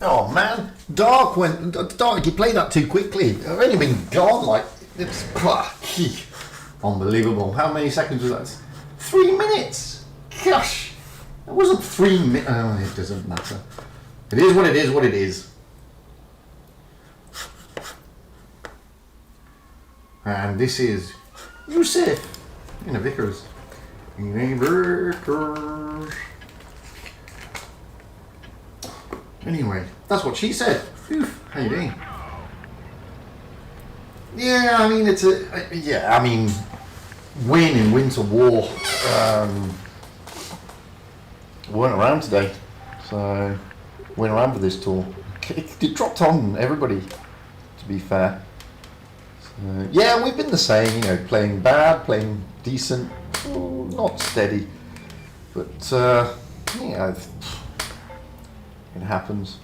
A: Oh man, Dark you played that too quickly. I've only been gone like it's unbelievable. How many seconds was that? 3 minutes. Gosh, it wasn't 3 minutes. Oh, it doesn't matter. It is what it is. What it is. And this is Yusuf in a Vickers. Anyway, that's what she said. Phew, how you doing? Yeah, I mean win in Winter War weren't around today, so weren't around for this tour. It dropped on everybody, to be fair. So, yeah, we've been the same, playing bad, playing decent, not steady, but yeah, it happens.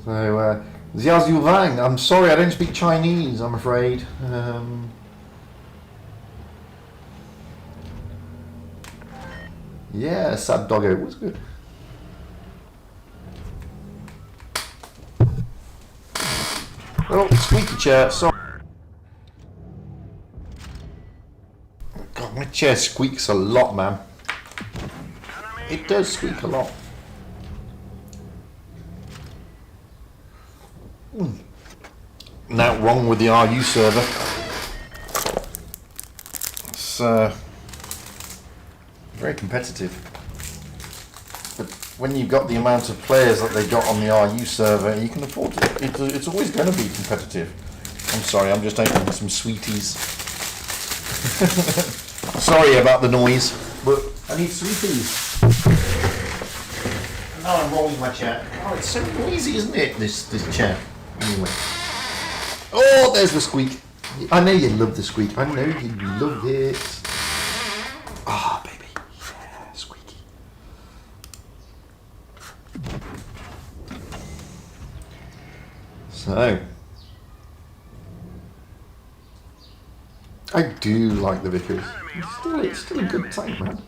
A: So, Xiaozu Wang, I'm sorry, I don't speak Chinese, I'm afraid. Yeah, sad doggo was good. Oh, squeaky chair, sorry. God, my chair squeaks a lot, man. It does squeak a lot. Now wrong with the RU server. It's very competitive. But when you've got the amount of players that they got on the RU server, you can afford it. It's always going to be competitive. I'm sorry, I'm just opening some sweeties. Sorry about the noise, but I need sweeties. Now I'm rolling my chair. Oh, it's so noisy, isn't it, this chair? Anyway. Oh, there's the squeak. I know you love the squeak. I know you love it. Ah, baby. Yeah, squeaky. So. I do like the Vickers. It's still a good tank, man.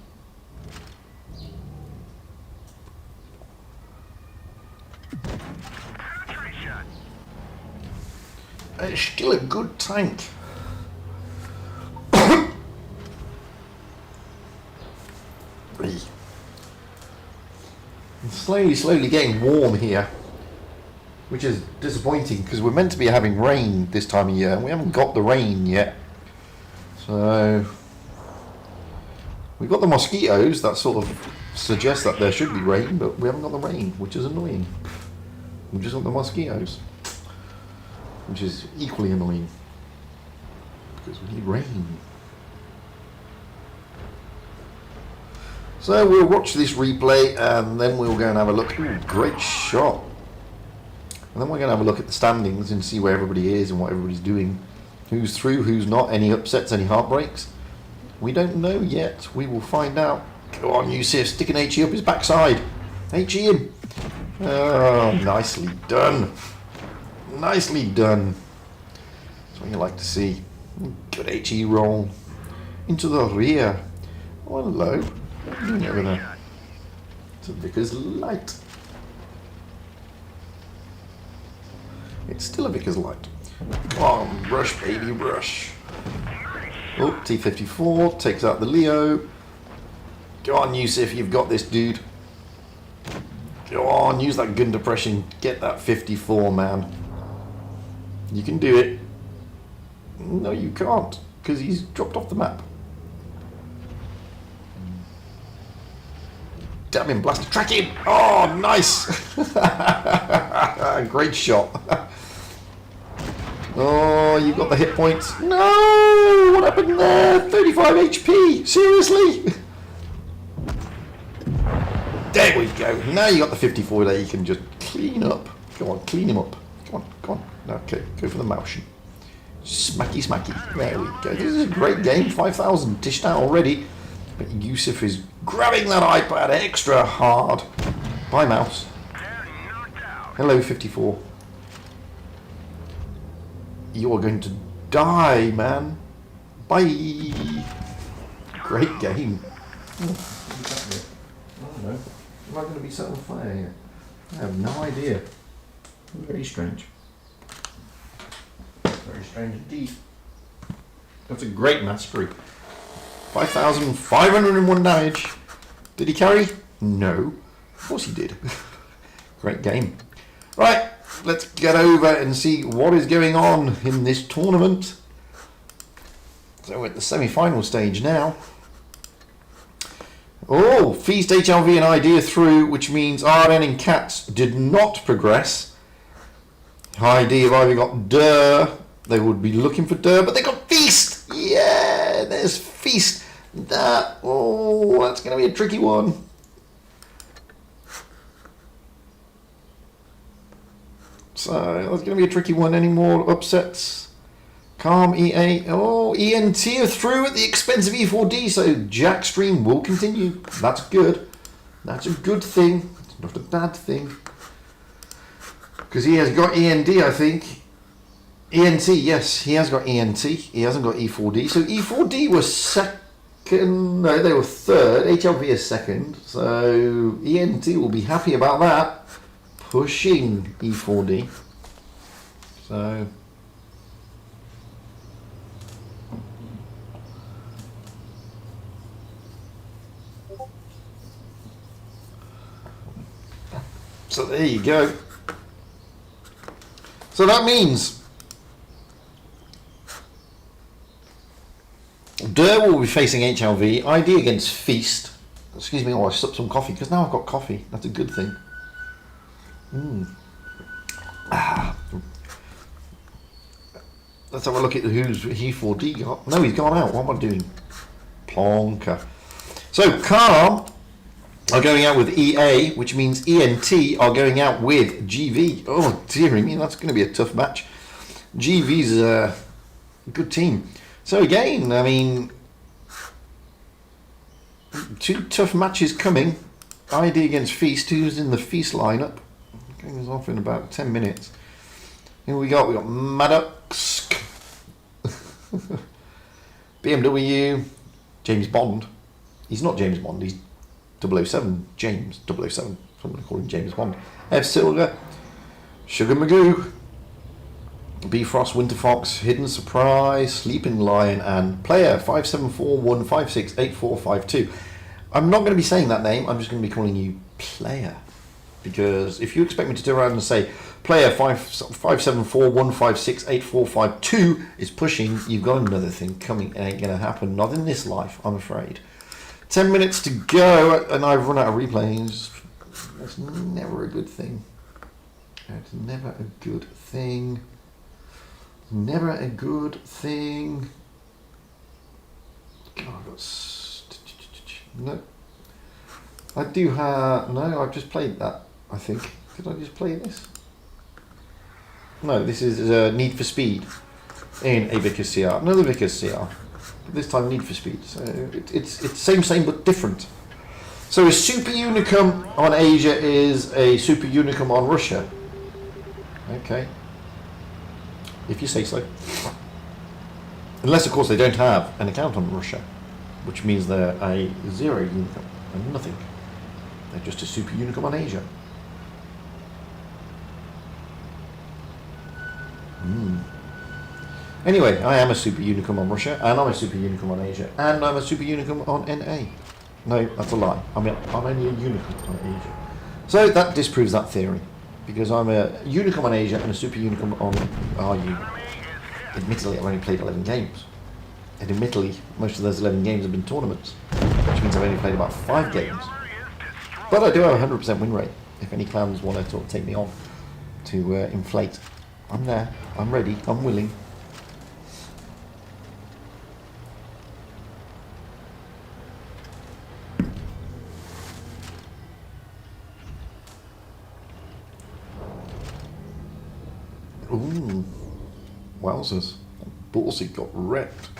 A: It's still a good tank. It's slowly getting warm here, which is disappointing because we're meant to be having rain this time of year and we haven't got the rain yet. So we've got the mosquitoes that sort of suggest that there should be rain, but we haven't got the rain, which is annoying. We just got the mosquitoes, which is equally annoying because we need rain. So we'll watch this replay and then we'll go and have a look. Ooh, great shot. And then we're going to have a look at the standings and see where everybody is and what everybody's doing. Who's through, who's not, any upsets, any heartbreaks. We don't know yet. We will find out. Go on, Yusuf, sticking HE up his backside. HE him. Oh, nicely done. Nicely done. That's what you like to see. Good HE roll. Into the rear. Oh, hello. What are you doing over there? It's a Vickers Light. It's still a Vickers Light. Come on, rush, baby, rush. Oh, T-54 takes out the Leo. Go on, Yusuf, you've got this, dude. Go on, use that gun depression. Get that 54, man. You can do it. No, you can't, because he's dropped off the map. Damn him, blaster, track him! Oh, nice! Great shot. Oh, you got the hit points. No! What happened there? 35 HP! Seriously? There we go. Now you got the 54 there, you can just clean up. Go on, clean him up. Come on. Okay, go for the motion. Smacky, smacky. There we go. This is a great game. 5,000 dished out already. But Yusuf is grabbing that iPad extra hard. Bye, mouse. Hello, 54. You're going to die, man. Bye. Great game. Oh, I don't know. Am I going to be set on fire here? I have no idea. Very strange. Very strange indeed. That's a great mastery. 5,501 damage. Did he carry? No. Of course he did. Great game. Right, let's get over and see what is going on in this tournament. So we're at the semi-final stage now. Oh, Feast, HLV and Idea through, which means RN and Cats did not progress. Idea have either got Durr. They would be looking for Durr, but they got Feast. Yeah, there's Feast. That's going to be a tricky one. So that's going to be a tricky one. Any more upsets? Calm, EA. Oh, ENT are through at the expense of E4D, so Jackstream will continue. That's good. That's a good thing. It's not a bad thing. Because he has got END, I think. ENT, yes, he has got ENT. He hasn't got E4D. So E4D was second. No, they were third. HLV is second. So ENT will be happy about that. Pushing E4D. So... So there you go. So that means Durr will be facing HLV, ID against Feast. Excuse me, I sipped some coffee because now I've got coffee. That's a good thing. Let's have a look at who's E4D got. No, he's gone out. What am I doing? Plonker. So Calm are going out with EA, which means ENT are going out with GV. Oh, dearie me, that's going to be a tough match. GV's a good team. So again, I mean, two tough matches coming. ID against Feast, who's in the Feast lineup. Going us off in about 10 minutes. Here we got Maddox, BMW, James Bond. He's not James Bond, he's 007, James 007. So I'm going to call him James Bond. F Silver, Sugar Magoo, Bifrost, Winter Fox, Hidden Surprise, Sleeping Lion, and Player 5741568452. I'm not going to be saying that name. I'm just going to be calling you Player, because if you expect me to turn around and say Player 5741568452 is pushing, you've got another thing coming. It ain't going to happen. Not in this life, I'm afraid. 10 minutes to go, and I've run out of replays. That's never a good thing. It's never a good thing. Never a good thing. God, I've got... No. I do have... No, I've just played that, I think. Did I just play this? No, this is Need for Speed in a Vickers CR. Another Vickers CR. This time Need for Speed. So it's same but different. So a Super Unicum on Asia is a Super Unicum on Russia. Okay. If you say so. Unless of course they don't have an account on Russia, which means they're a zero Unicum and nothing. They're just a Super Unicum on Asia. Anyway, I am a Super Unicum on Russia, and I'm a Super Unicum on Asia, and I'm a Super Unicum on NA. No, that's a lie. I'm only a Unicum on Asia. So that disproves that theory, because I'm a Unicum on Asia and a Super Unicum on RU. Admittedly, I've only played 11 games. And admittedly, most of those 11 games have been tournaments, which means I've only played about 5 games. But I do have a 100% win rate, if any clans want to sort of take me on to inflate. I'm there, I'm ready, I'm willing. Ooh, wowzers. Ballsy got wrecked.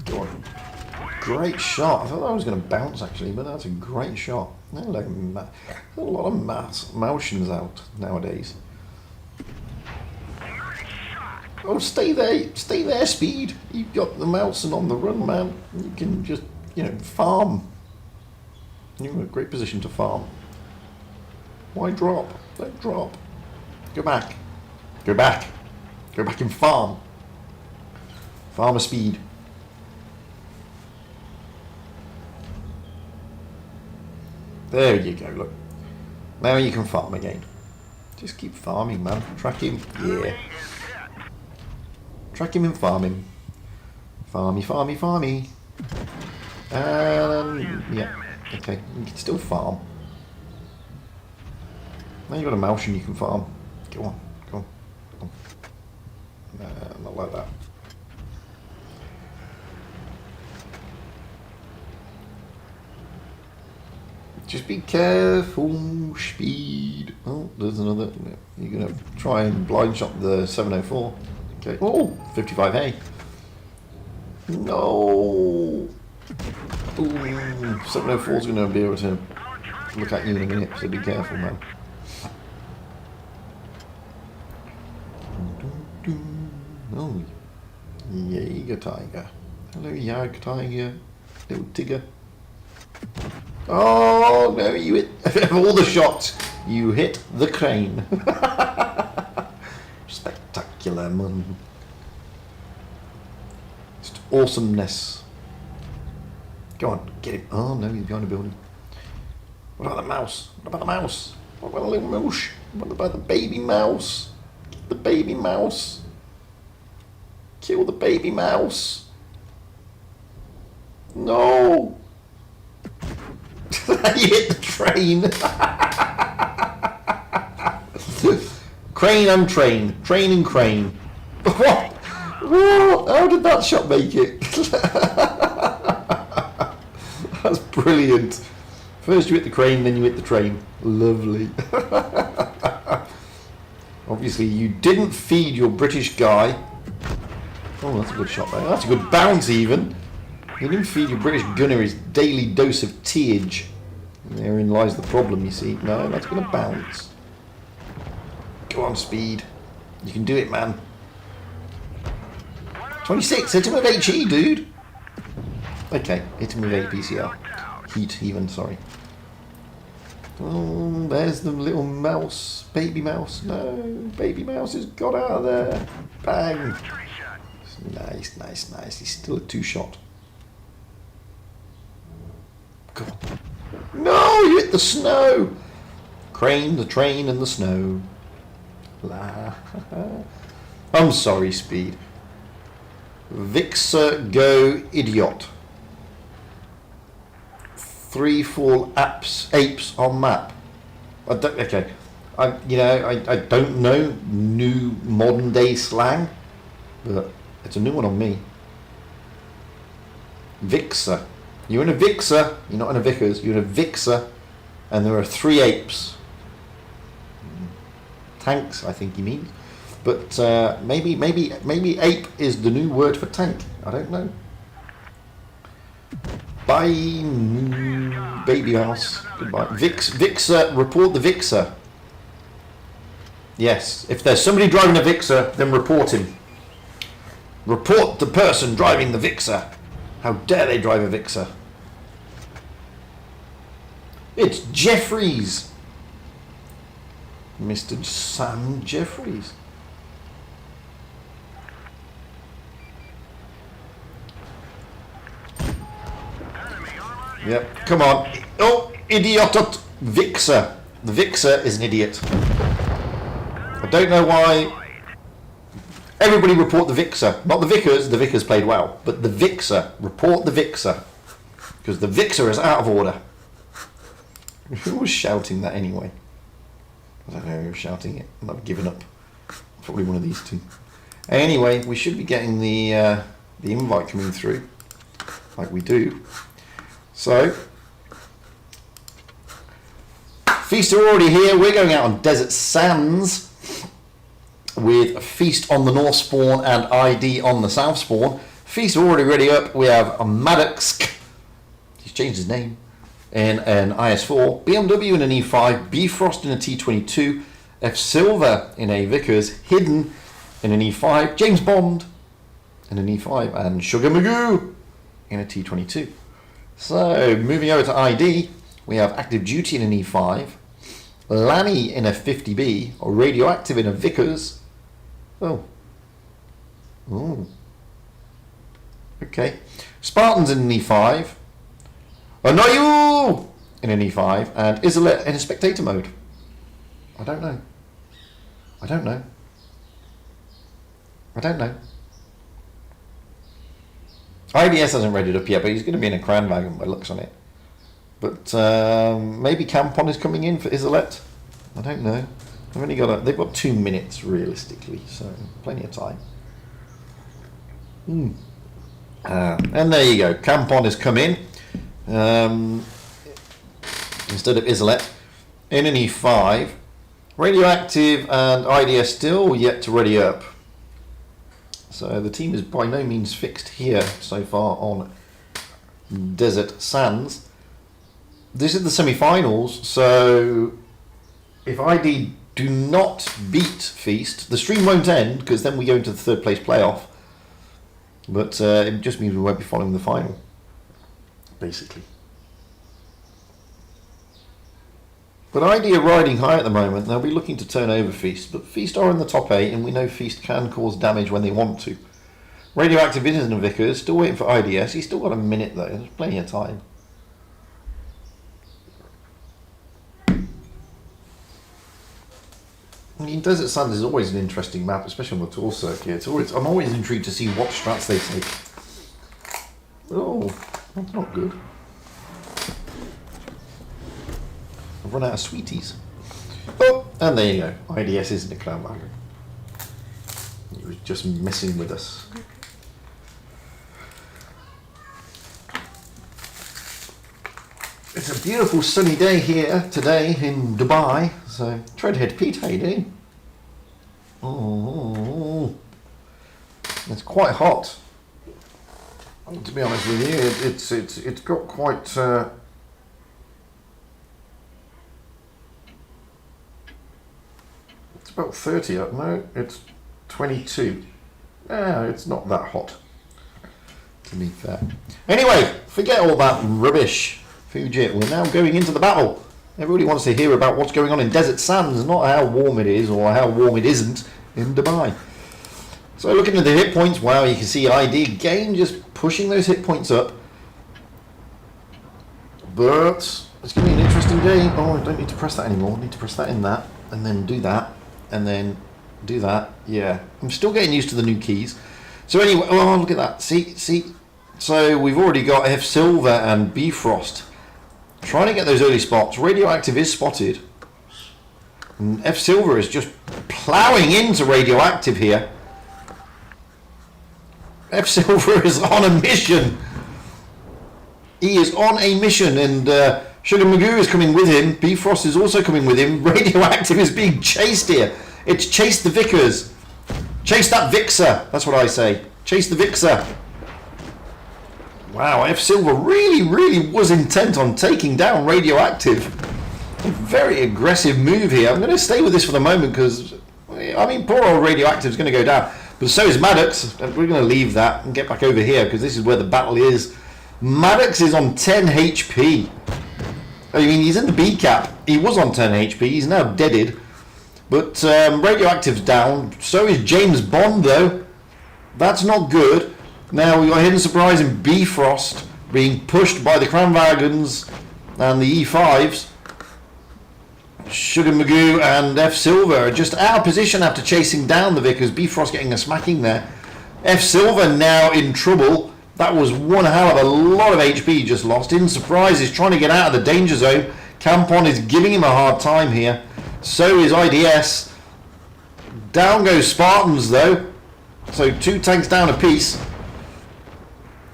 A: God. Great shot. I thought that was going to bounce actually, but that's a great shot. There's a lot of motions out nowadays. Oh, stay there, Speed. You've got the mouse and on the run, man. You can just, farm. You're in a great position to farm. Why drop? Don't drop. Go back. Go back. Go back and farm. Farmer speed. There you go, look. Now you can farm again. Just keep farming, man. Track him. Yeah. Track him and farm him. Farmy, farmy, farmy. Yeah. Okay, you can still farm. Now you've got a mouse and you can farm. Go on, go on, go on. Not like that. Just be careful, speed. Oh, there's another. You're going to try and blind shot the 704. Okay. Oh, 55A. No. Ooh, 704 is going to be able to look at you in a minute, so be careful, man. Oh, Jaeger Tiger. Hello, Jaeger Tiger. Little Tigger. Oh, no, you hit. Of all the shots, you hit the crane. Spectacular, man. Just awesomeness. Go on, get him. Oh, no, he's behind a building. What about the mouse? What about the mouse? What about the little mouse? What about the baby mouse? Get the baby mouse. Kill the baby mouse. No. You hit the train. Crane and train. Train and crane. What? How did that shot make it? That's brilliant. First you hit the crane, then you hit the train. Lovely. Obviously you didn't feed your British guy. Oh, that's a good shot there. That's a good bounce even. You didn't feed your British gunner his daily dose of teage. Therein lies the problem, you see. No, that's going to bounce. Go on, speed. You can do it, man. 26, hit him with HE, dude. Okay, hit him with APCR. Heat, even, sorry. Oh, there's the little mouse. Baby mouse. No, baby mouse has got out of there. Bang. Nice, nice, nice. He's still a two-shot. Go on. No, you hit the snow. Crane, the train, and the snow. La. I'm sorry, speed. Vixer go idiot. 3 full apes on map. I don't, okay. I don't know new modern day slang, but it's a new one on me. Vixer. You're in a Vixer. You're not in a Vickers. You're in a Vixer, and there are 3 apes. Tanks, I think he means. But maybe ape is the new word for tank. I don't know. Bye, baby mouse. Goodbye. Vixer, report the Vixer. Yes, if there's somebody driving a Vixer, then report him. Report the person driving the Vixer. How dare they drive a Vixer? It's Jeffries. Mr. Sam Jeffries. Yep, come on. Oh, idiotot Vixer. The Vixer is an idiot. I don't know why. Everybody report the Vixer. Not the Vickers. The Vickers played well. But the Vixer. Report the Vixer. Because the Vixer is out of order. Who was shouting that anyway? I don't know who was shouting it. I've given up. Probably one of these two. Anyway, we should be getting the invite coming through. Like we do. So, Feast are already here. We're going out on Desert Sands with Feast on the North Spawn and ID on the South Spawn. Feast are already ready up. We have Maddox, he's changed his name, in an IS4, BMW in an E5, Bifrost in a T22, F Silver in a Vickers, Hidden in an E5, James Bond in an E5, and Sugar Magoo in a T22. So, moving over to ID, We have Active Duty in an E5. Lanny in a 50B. Or Radioactive in a Vickers. Oh. Ooh. Okay. Spartans in an E5. Anayu in an E5. And Isolet in a spectator mode. I don't know. I don't know. I don't know. IDS hasn't readied up yet, but he's going to be in a Crown Wagon by looks on it. But maybe Campon is coming in for Isolet. I don't know. They've got 2 minutes realistically, so plenty of time. And there you go. Campon has come in instead of Isolet in an E5. Radioactive and IDS still yet to ready up. So the team is by no means fixed here so far on Desert Sands. This is the semi-finals, so if ID do not beat Feast, the stream won't end because then we go into the third place playoff. But it just means we won't be following the final, basically. But ID are riding high at the moment. They'll be looking to turn over Feast, but Feast are in the top 8, and we know Feast can cause damage when they want to. Radioactive is in Vickers, still waiting for IDS. He's still got a minute though. There's plenty of time. I mean, Desert Sands is always an interesting map, especially on the tour circuit. I'm always intrigued to see what strats they take. Oh, that's not good. I've run out of sweeties. Oh, and there you go. IDS isn't a Crown Wagon. He was just messing with us. It's a beautiful sunny day here today in Dubai. So, Treadhead Pete, how you doing? Oh, it's quite hot. To be honest with you, it's got quite. It's about 30. No, it's 22. Yeah, it's not that hot. To be fair. Anyway, forget all that rubbish. Fujit, we're now going into the battle. Everybody wants to hear about what's going on in Desert Sands, not how warm it is or how warm it isn't in Dubai. So looking at the hit points, wow, you can see ID again just pushing those hit points up. But it's going to be an interesting day. Oh, I don't need to press that anymore. I need to press that in that, and then do that, and then do that. Yeah, I'm still getting used to the new keys. So anyway, oh, look at that. See. So we've already got F Silver and Bifrost trying to get those early spots. Radioactive is spotted. And F Silver is just ploughing into Radioactive here. F Silver is on a mission. He is on a mission, and Sugar Magoo is coming with him. Bifrost is also coming with him. Radioactive is being chased here. It's chase the Vickers. Chase that Vixer. That's what I say. Chase the Vixer. Wow, F Silver really was intent on taking down Radioactive. A very aggressive move here. I'm going to stay with this for the moment because, I mean, poor old Radioactive is going to go down. But so is Maddox. We're going to leave that and get back over here because this is where the battle is. Maddox is on 10 HP. I mean, he's in the B cap. He was on 10 HP. He's now deaded. But Radioactive's down. So is James Bond, though. That's not good. Now we got Hidden Surprise and Bifrost being pushed by the Crown Wagons and the E5s. Sugar Magoo and F Silver are just out of position after chasing down the Vickers. Bifrost getting a smacking there. F Silver now in trouble. That was one hell of a lot of HP just lost. Hidden Surprise is trying to get out of the danger zone. Campon is giving him a hard time here. So is IDS. Down goes Spartans though. So 2 tanks down a piece.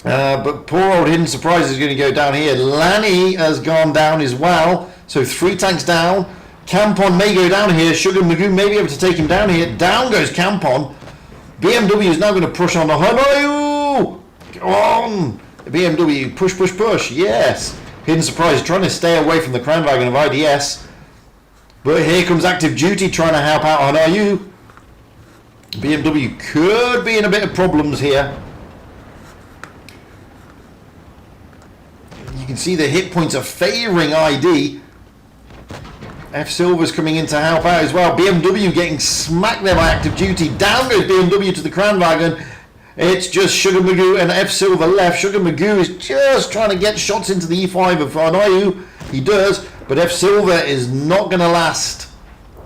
A: But poor old Hidden Surprise is going to go down here. Lanny has gone down as well. So 3 tanks down. Campon may go down here. Sugar Magoo may be able to take him down here. Down goes Campon. BMW is now going to push on the Hanayu. Go on. BMW, push. Yes. Hidden Surprise trying to stay away from the Crown Wagon of IDS. But here comes Active Duty trying to help out Hanayu. BMW could be in a bit of problems here. You can see the hit points are favouring ID. F Silver's coming in to help out as well. BMW getting smacked there by Active Duty. Down goes BMW to the Kranwagen. It's just Sugar Magoo and F Silver left. Sugar Magoo is just trying to get shots into the E5 of Anayu. He does, but F Silver is not going to last.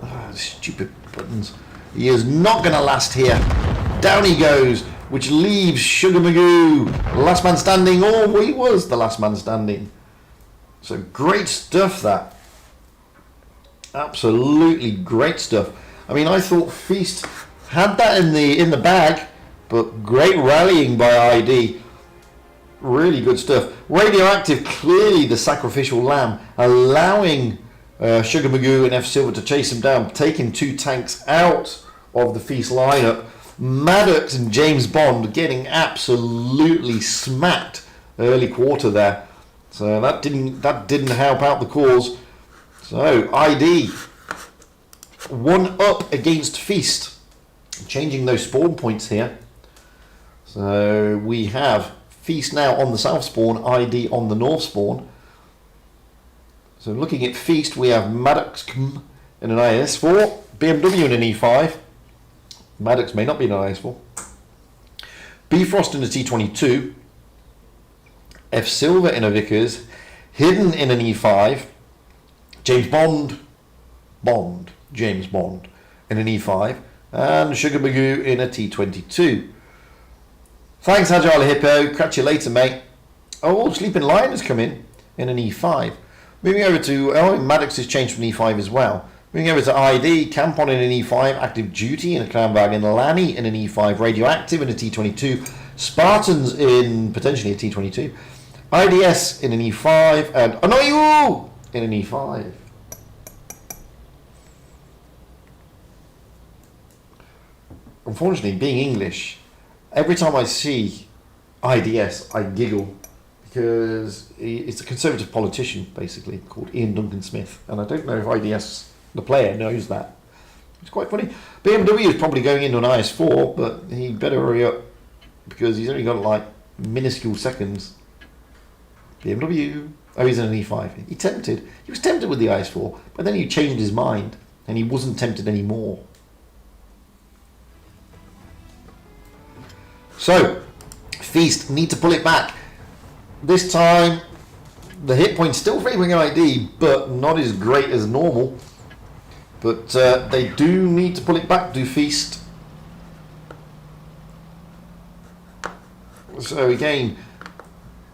A: Oh, stupid buttons. He is not going to last here. Down he goes, which leaves Sugar Magoo last man standing. Oh, he was the last man standing. So great stuff, that. Absolutely great stuff. I mean, I thought Feast had that in the bag, but great rallying by ID. Really good stuff. Radioactive, clearly the sacrificial lamb, allowing Sugar Magoo and F Silver to chase him down, taking 2 tanks out of the Feast lineup. Maddox and James Bond getting absolutely smacked early quarter there. So that didn't help out the cause. So ID 1 up against Feast, changing those spawn points here. So we have Feast now on the south spawn, ID on the north spawn. So looking at Feast, we have Maddox in an IS4, BMW in an E5. Maddox may not be in an IS4. Bifrost in a T22. F Silver in a Vickers. Hidden in an E5. James Bond in an E5. And Sugar Magoo in a T22. Thanks, Agile Hippo. Catch you later, mate. Oh, Sleeping Lion has come in an E5. Moving over to... Maddox has changed from E5 as well. Moving over to ID. Campon in an E5. Active Duty in a Kranwagen. Lanny in an E5. Radioactive in a T22. Spartans in potentially a T22. IDS in an E5. And Anayu in an E5. Unfortunately, being English, every time I see IDS, I giggle because it's a Conservative politician, basically, called Ian Duncan Smith. And I don't know if IDS, the player, knows that. It's quite funny. BMW is probably going into an IS4, but he better hurry up because he's only got like minuscule seconds. BMW. Oh, he's in an E5. He was tempted with the IS4, but then he changed his mind and he wasn't tempted anymore. So, Feast need to pull it back. This time, the hit point's still favouring ID, but not as great as normal. But they do need to pull it back, do Feast. So again,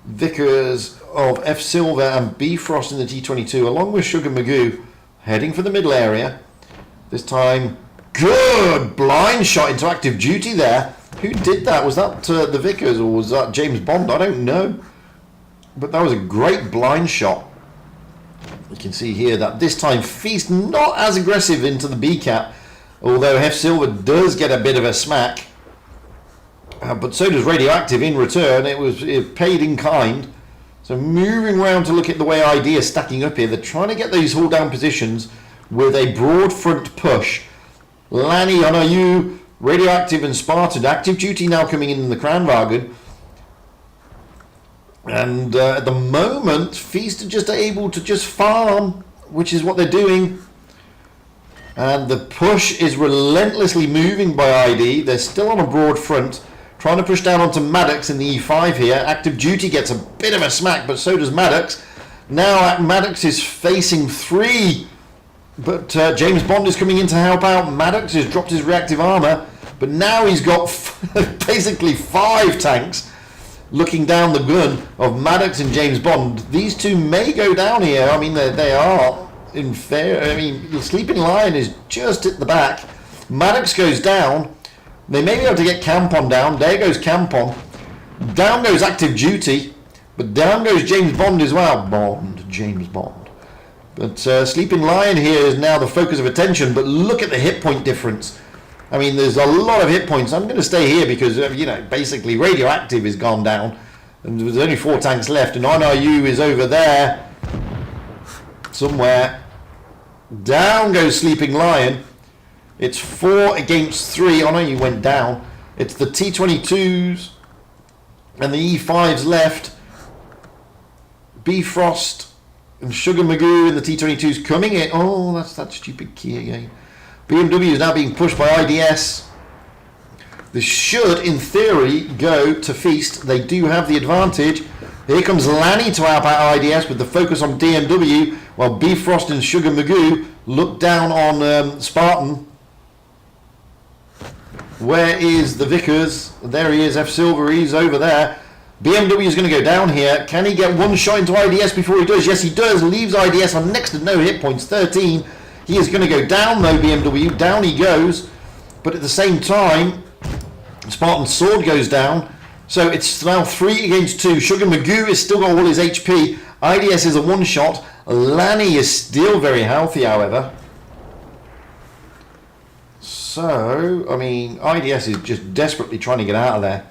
A: Vickers of F Silver and Bifrost in the T22, along with Sugar Magoo, heading for the middle area. This time, good blind shot into Active Duty there. Who did that? Was that the Vickers or was that James Bond? I don't know. But that was a great blind shot. You can see here that this time Feast not as aggressive into the B cap, although F Silver does get a bit of a smack. But so does Radioactive in return. It paid in kind. So moving around to look at the way ID is stacking up here. They're trying to get these hold down positions with a broad front push. Lanny, Anayu, Radioactive and Spartan. Active Duty now coming in the Kranwagen. And at the moment, Feast are just able to just farm, which is what they're doing. And the push is relentlessly moving by ID. They're still on a broad front, trying to push down onto Maddox in the E5 here. Active Duty gets a bit of a smack, but so does Maddox. Now Maddox is facing 3. But James Bond is coming in to help out. Maddox has dropped his reactive armour, but now he's got basically 5 tanks looking down the gun of Maddox and James Bond. These two may go down here. I mean, they are in fair. I mean, the Sleeping Lion is just at the back. Maddox goes down. They may be able to get Campon down. There goes Campon. Down goes Active Duty, but down goes James Bond as well. James Bond. But Sleeping Lion here is now the focus of attention, but look at the hit point difference. I mean, there's a lot of hit points. I'm going to stay here because, basically Radioactive has gone down, and there's only 4 tanks left, and NRU is over there somewhere. Down goes Sleeping Lion. It's 4 against 3. NRU went down. It's the T22s and the E5s left. Bifrost and Sugar Magoo in the T22s coming in. Oh, that's that stupid key again. BMW is now being pushed by IDS. This should, in theory, go to Feast. They do have the advantage. Here comes Lanny to help out IDS with the focus on DMW, while Bifrost and Sugar Magoo look down on Spartan. Where is the Vickers? There he is, F Silver, he's over there. BMW is going to go down here. Can he get one shot into IDS before he does? Yes, he does. Leaves IDS on next to no hit points, 13. He is going to go down though, BMW. Down he goes. But at the same time, Spartan's sword goes down. So it's now 3 against 2. Sugar Magoo has still got all his HP. IDS is a one shot. Lanny is still very healthy, however. So, I mean, IDS is just desperately trying to get out of there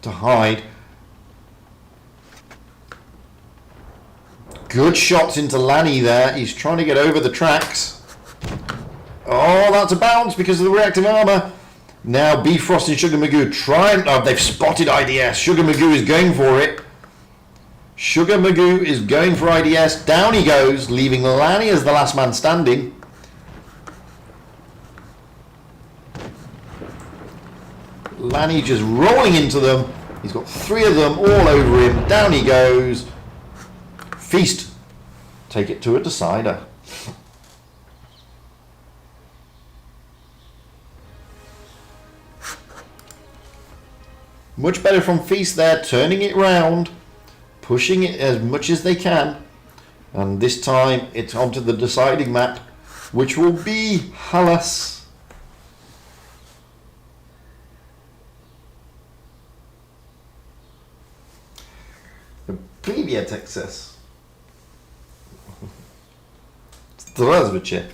A: to hide. Good shots into Lanny there. He's trying to get over the tracks. Oh, that's a bounce because of the reactive armor. Now Bifrost and Sugar Magoo trying. Oh, they've spotted IDS. Sugar Magoo is going for it. Sugar Magoo is going for IDS. Down he goes, leaving Lanny as the last man standing. Lanny just rolling into them. He's got 3 of them all over him. Down he goes. Feast. Take it to a decider. Much better from Feast there, turning it round, pushing it as much as they can. And this time it's onto the deciding map, which will be Hallas. Privia, Texas. Здравствуйте.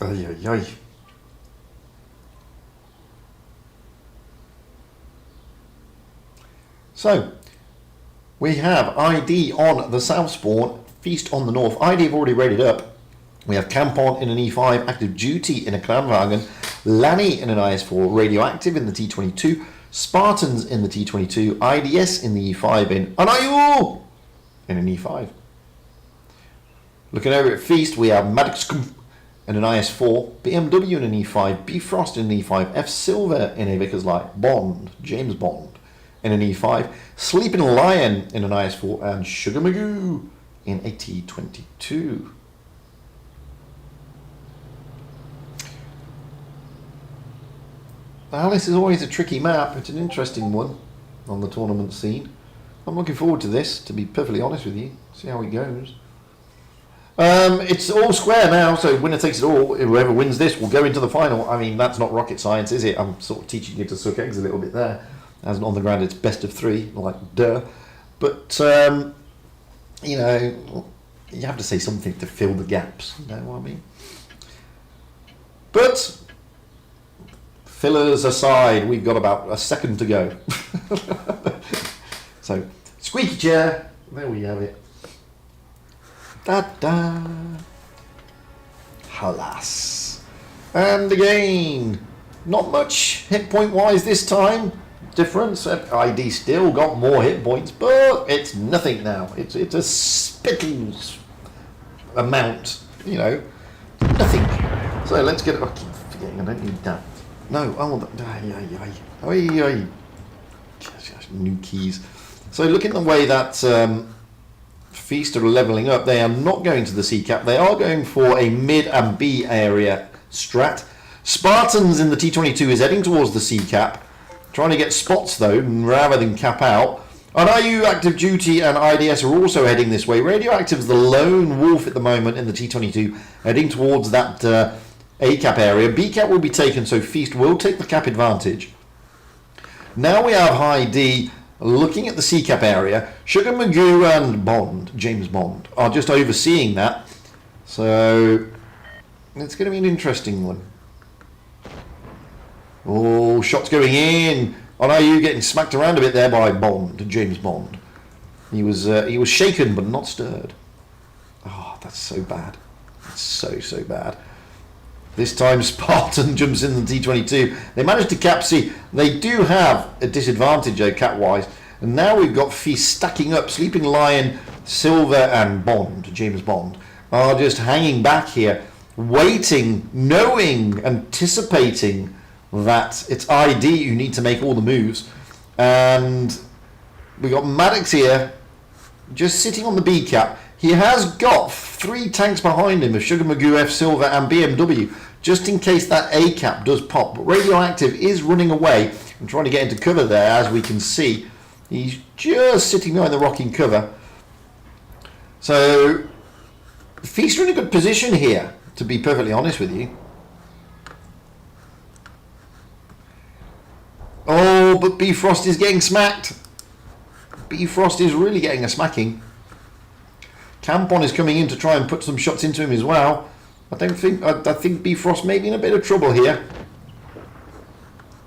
A: Ay, ay, ay. So, we have ID on the south spawn, Feast on the north. ID have already raided up. We have Campon in an E5, Active Duty in a Kranwagen, Lanny in an IS4, Radioactive in the T22, Spartans in the T22, IDS in the E5, in Anayu in an E5. Looking over at Feast, we have Maddox in an IS4, BMW in an E5, Bifrost in an E5, F Silver in a Vickers Light, Bond, James Bond in an E5, Sleeping Lion in an IS4, and Sugar Magoo in a T22. Alice is always a tricky map. It's an interesting one on the tournament scene. I'm looking forward to this, to be perfectly honest with you. See how it goes. It's all square now, so winner takes it all. Whoever wins this will go into the final. I mean, that's not rocket science, is it? I'm sort of teaching you to suck eggs a little bit there. As on the ground, it's best of 3, like duh. But, you know, you have to say something to fill the gaps. You know what I mean? But fillers aside, we've got about a second to go. So, squeaky chair, there we have it. Da-da. Alas. And again, not much hit point wise this time. Difference. ID still got more hit points, but it's nothing now. It's a spittles amount, you know, nothing. So let's get it. I keep forgetting I don't need that. No, new keys. So looking the way that Feast are leveling up, they are not going to the C cap. They are going for a mid and B area strat. Spartans in the T22 is heading towards the C cap, trying to get spots though rather than cap out. And IU, Active Duty and IDS are also heading this way. Radioactive is the lone wolf at the moment in the T22, heading towards that A cap area. B cap will be taken, so Feast will take the cap advantage. Now we have High D looking at the C cap area. Sugar Magoo and Bond, James Bond, are just overseeing that. So it's going to be an interesting one. Oh, shots going in. On IU getting smacked around a bit there by Bond, James Bond. He was shaken but not stirred. Oh, that's so bad. That's so bad. This time Spartan jumps in the T22. They managed to cap C. They do have a disadvantage though, cap-wise. And now we've got Feast stacking up. Sleeping Lion, Silver and Bond, James Bond, are just hanging back here, waiting, knowing, anticipating that it's ID who need to make all the moves. And we got Maddox here, just sitting on the B cap. He has got 3 tanks behind him of Sugar Magoo, F Silver and BMW, just in case that A cap does pop. But Radioactive is running away and trying to get into cover there, as we can see. He's just sitting behind the rocking cover. So Feast are in a good position here, to be perfectly honest with you. Oh, but Bifrost is getting smacked. Bifrost is really getting a smacking. Campon is coming in to try and put some shots into him as well. I think Bifrost may be in a bit of trouble here.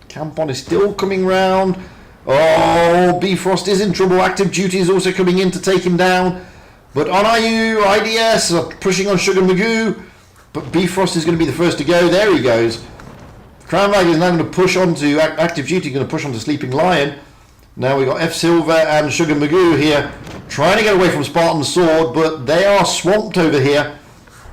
A: Campon is still coming round. Oh, Bifrost is in trouble. Active Duty is also coming in to take him down. But on IDS are pushing on Sugar Magoo. But Bifrost is going to be the first to go. There he goes. Crownrag is now going to push on to Active Duty, going to push on to Sleeping Lion. Now we've got F Silver and Sugar Magoo here, trying to get away from Spartan Sword, but they are swamped over here.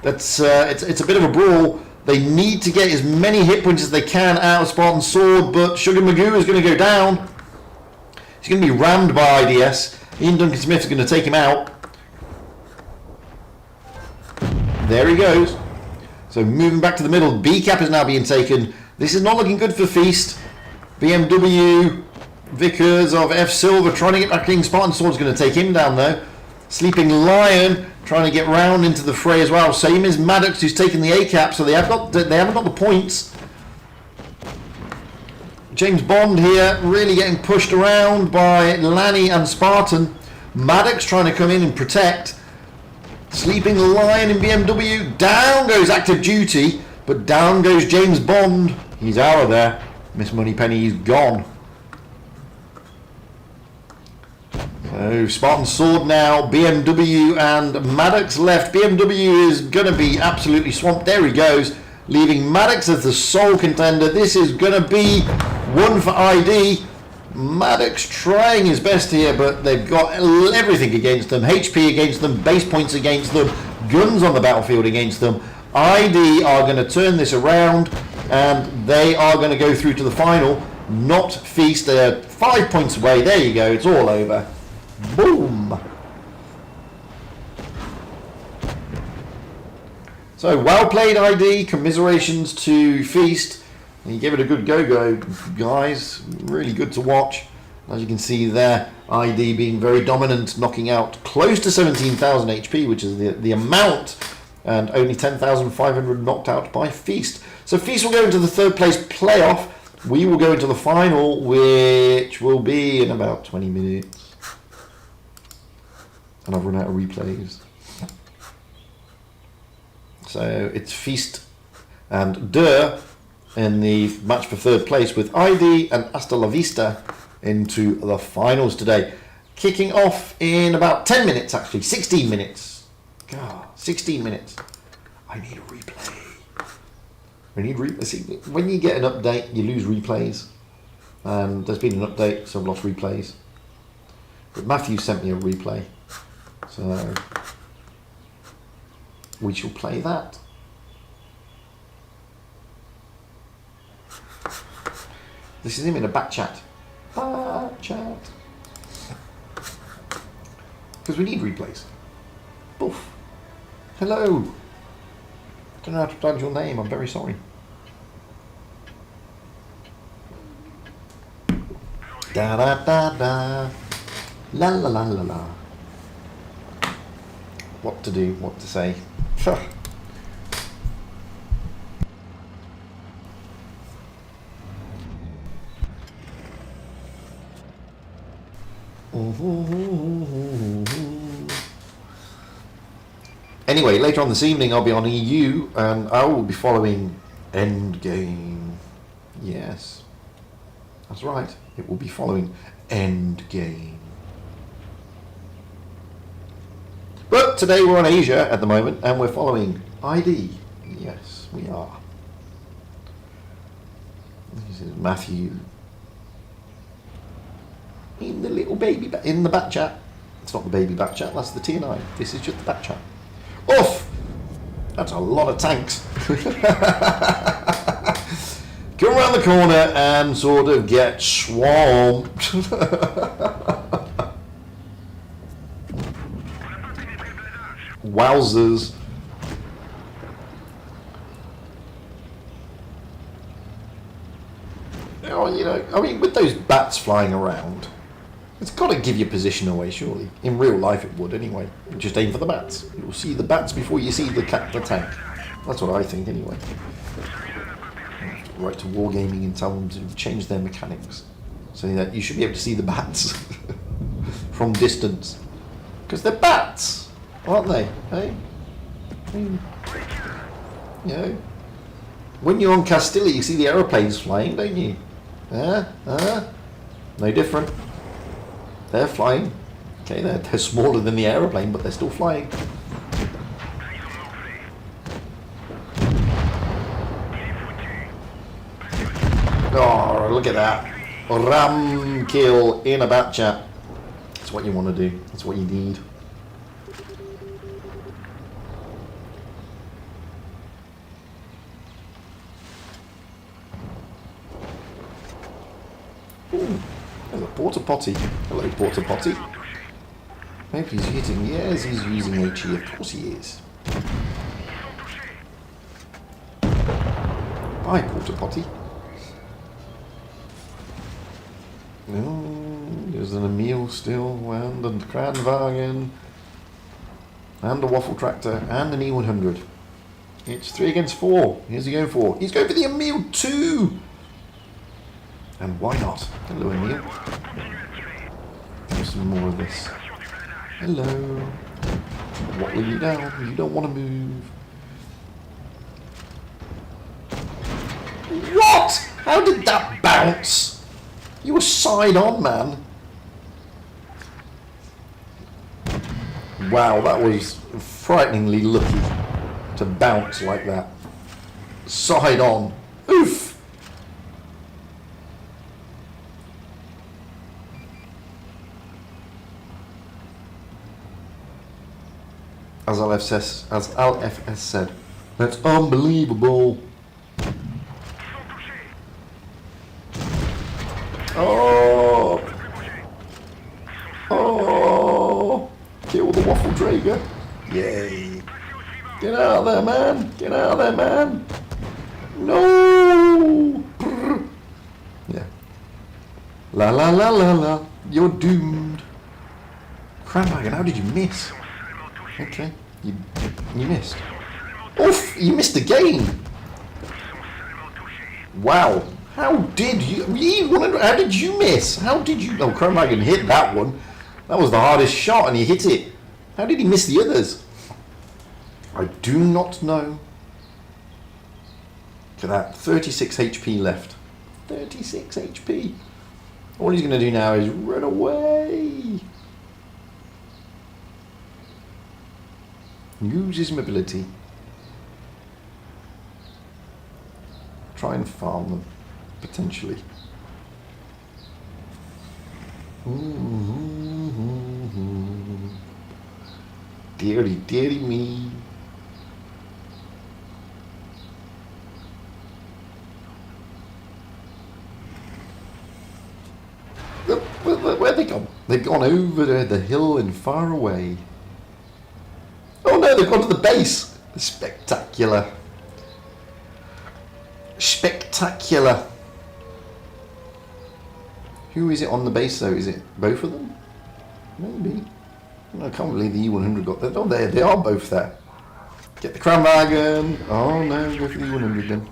A: It's a bit of a brawl. They need to get as many hit points as they can out of Spartan Sword, but Sugar Magoo is going to go down. He's going to be rammed by IDS. Ian Duncan Smith is going to take him out. There he goes. So moving back to the middle, B cap is now being taken. This is not looking good for Feast. BMW, Vickers of F Silver trying to get back in. Spartan Sword's going to take him down though. Sleeping Lion trying to get round into the fray as well. Same as Maddox, who's taken the A cap, so they haven't got the points. James Bond here really getting pushed around by Lanny and Spartan. Maddox trying to come in and protect. Sleeping Lion in BMW. Down goes Active Duty, but down goes James Bond. He's out of there. Miss Moneypenny is gone. So Spartan Sword now, BMW and Maddox left. BMW is going to be absolutely swamped. There he goes, leaving Maddox as the sole contender. This is going to be one for ID. Maddox trying his best here, but they've got everything against them. HP against them, base points against them, guns on the battlefield against them. ID are going to turn this around, and they are going to go through to the final. Not Feast. They're 5 points away. There you go. It's all over. Boom. So well played, ID. Commiserations to Feast. You gave it a good go, guys. Really good to watch. As you can see there, ID being very dominant, knocking out close to 17,000 HP, which is the amount, and only 10,500 knocked out by Feast. So Feast will go into the third place playoff. We will go into the final, which will be in about 20 minutes. And I've run out of replays. So it's Feast and Dur in the match for third place, with ID and Hasta La Vista into the finals today. Kicking off in about 10 minutes, actually. 16 minutes. God, 16 minutes. I need a replay. We need replays. See, when you get an update, you lose replays. And there's been an update, so I've lost replays. But Matthew sent me a replay. So we shall play that. This is him in a back chat. Back chat. Because we need replays. Boof. Hello. I don't know how to pronounce your name. I'm very sorry. Da da da da. La la la la la. What to do, what to say. Anyway, later on this evening I'll be on EU and I will be following Endgame. Yes, that's right, it will be following Endgame. But today we're on Asia at the moment and we're following ID. Yes, we are. This is Matthew. In the little baby, in the back chat. It's not the baby back chat, that's the TNI. This is just the back chat. Oof! That's a lot of tanks. Come around the corner and sort of get swamped. Wowzers. Oh, you know, I mean, with those bats flying around, it's got to give you position away, surely. In real life it would, anyway. Just aim for the bats. You'll see the bats before you see the tank. That's what I think, anyway. Right to Wargaming and tell them to change their mechanics. So that you should be able to see the bats from distance. Because they're bats, aren't they? Hey? I mean, you know, when you're on Castilla, you see the aeroplanes flying, don't you? No different. They're flying. Okay, they're smaller than the aeroplane, but they're still flying. Oh, look at that. Ram kill in a bat chat. That's what you want to do. That's what you need. Ooh, there's a porta potty. Hello, porta potty. Maybe he's hitting. Yes, he's using HE. Of course he is. Bye, porta potty. Oh, there's an Emil still, and a Kranwagen, and a Waffle Tractor, and an E100. It's 3 against 4. Here's he going for. He's going for the Emil too! And why not? Hello, Emil. There's some more of this. Hello. What will you down? You don't want to move. What? How did that bounce? You were side on, man. Wow, that was frighteningly lucky to bounce like that. Side on. Oof! As LFS said, that's unbelievable. Oh! Oh! Kill the Waffle Drager. Yay! Get out of there, man! Get out of there, man! No! Brr. Yeah. La la la la la. You're doomed. Kranwagen, how did you miss? Okay, you missed. Oof! You missed again! Wow. How did you... How did you miss? How did you... Oh, Kranwagen hit that one. That was the hardest shot and he hit it. How did he miss the others? I do not know. Look at that. 36 HP left. 36 HP. All he's going to do now is run away. Use his mobility. Try and farm them. Potentially. Deary, deary me. Where they gone? They've gone over the hill and far away. Oh no, they've gone to the base. Spectacular. Spectacular. Who is it on the base though? Is it both of them? Maybe. I can't believe the E100 got there. Oh, they are both there. Get the Kranwagen. Oh no, go for the E100 then.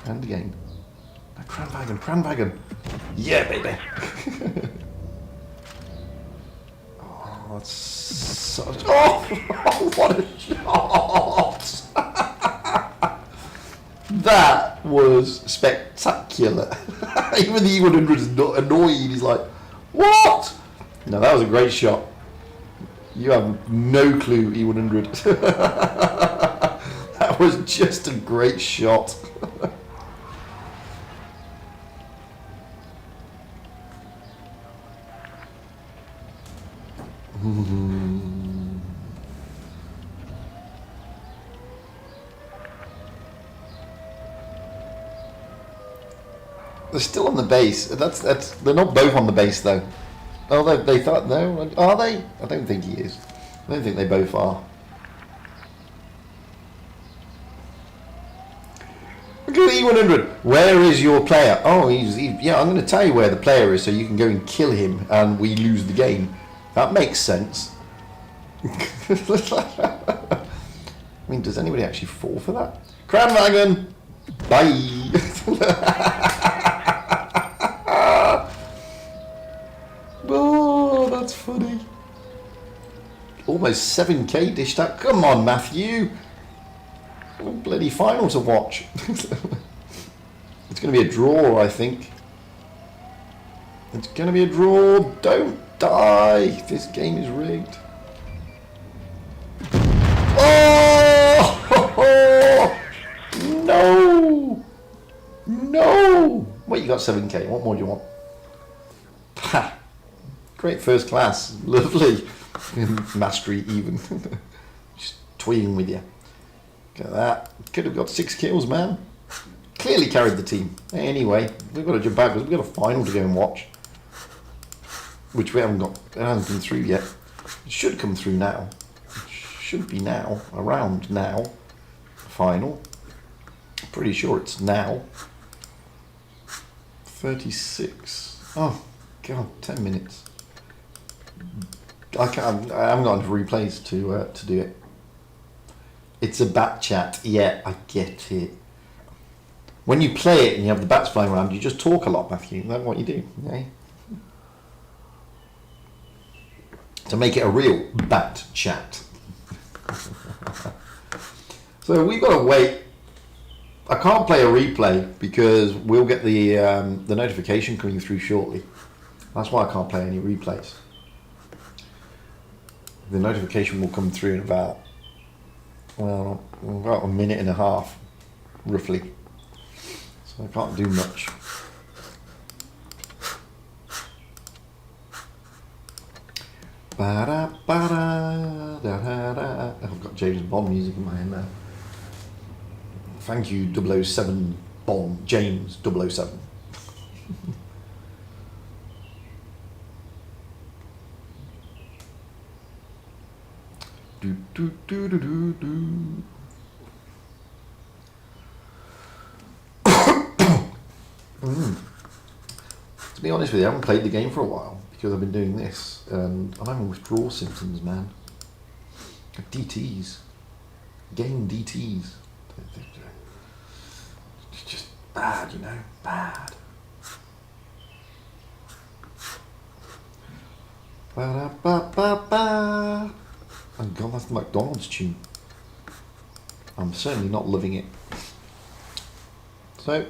A: And again. No, Kranwagen. Yeah, baby. Oh, that's such... Oh, what a shot! That was spectacular. Even the E100 is not annoyed. He's like, what? No, that was a great shot. You have no clue, E100. That was just a great shot. They're still on the base. That's they're not both on the base though. Oh, they thought no. Are they? I don't think he is. I don't think they both are. Look at E100. Where is your player? Oh, yeah. I'm going to tell you where the player is, so you can go and kill him, and we lose the game. That makes sense. I mean, does anybody actually fall for that? Crown Wagon. Bye. Oh, that's funny. Almost 7k dished out. Come on, Matthew. Oh, bloody final to watch. It's going to be a draw, I think. It's going to be a draw. Don't die. This game is rigged. Oh! No! No! Wait, you got 7k. What more do you want? Ha! Great first class. Lovely. Mastery even. Just toying with you. Look at that. Could have got 6 kills, man. Clearly carried the team. Anyway, we've got to jump back because we've got a final to go and watch. Which we haven't got. It hasn't come through yet. It should come through now. It should be now. Around now. Final. Pretty sure it's now. 36. Oh, God. 10 minutes. I haven't got enough replays to do it. It's a bat chat. Yeah, I get it. When you play it and you have the bats flying around, you just talk a lot, Matthew. That's what you do. Okay? To make it a real bat chat. So we've got to wait. I can't play a replay because we'll get the notification coming through shortly. That's why I can't play any replays. The notification will come through in about a minute and a half, roughly. So I can't do much. I've got James Bond music in my head now. Thank you, 007 Bond, James 007. To be honest with you, I haven't played the game for a while because I've been doing this and I'm having withdrawal symptoms, man. DTs. Game DTs. It's just bad, you know, bad. Ba-da-ba-ba-ba. Oh God, that's the McDonald's tune. I'm certainly not loving it. So,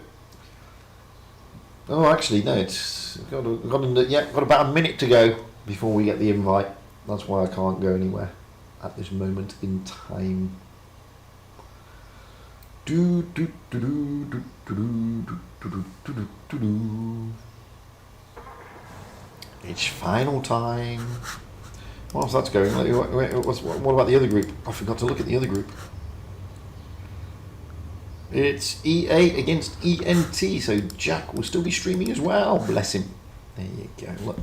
A: oh, actually, no, it's got about a minute to go before we get the invite. That's why I can't go anywhere at this moment in time. It's final time. Whilst that's going, what about the other group? I forgot to look at the other group. It's EA against ENT, so Jack will still be streaming as well. Bless him. There you go, look.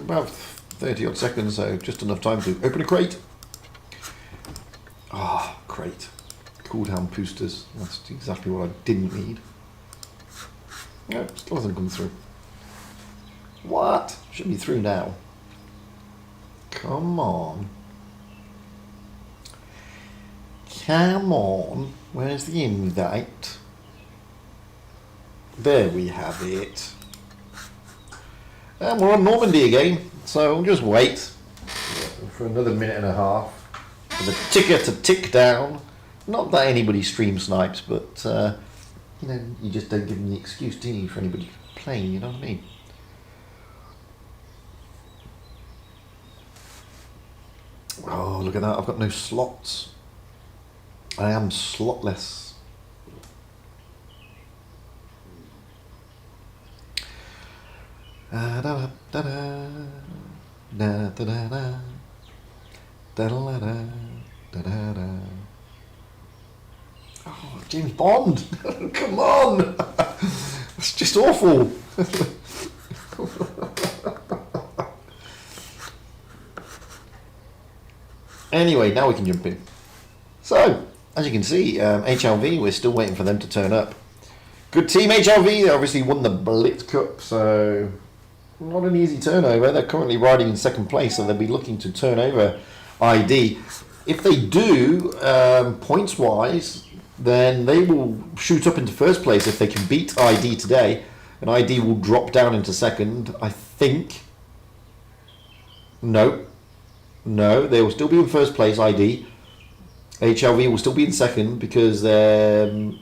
A: About 30 odd seconds, so just enough time to open a crate. Ah, crate. Cooldown boosters. That's exactly what I didn't need. No, still hasn't come through. What? Should be through now. Come on. Come on. Where's the invite? There we have it. And we're on Normandy again, so we'll just wait for another minute and a half for the ticker to tick down. Not that anybody stream snipes, but you know, you just don't give them the excuse, do you, for anybody playing, you know what I mean? Oh, look at that, I've got no slots. I am slotless. Oh, James Bond! Come on! It's just awful. Anyway, now we can jump in. So, as you can see, HLV, we're still waiting for them to turn up. Good team, HLV. They obviously won the Blitz Cup, so not an easy turnover. They're currently riding in second place, so they'll be looking to turn over ID. If they do, points-wise, then they will shoot up into first place if they can beat ID today. And ID will drop down into second, I think. No, they will still be in first place, ID. HLV will still be in second because they'll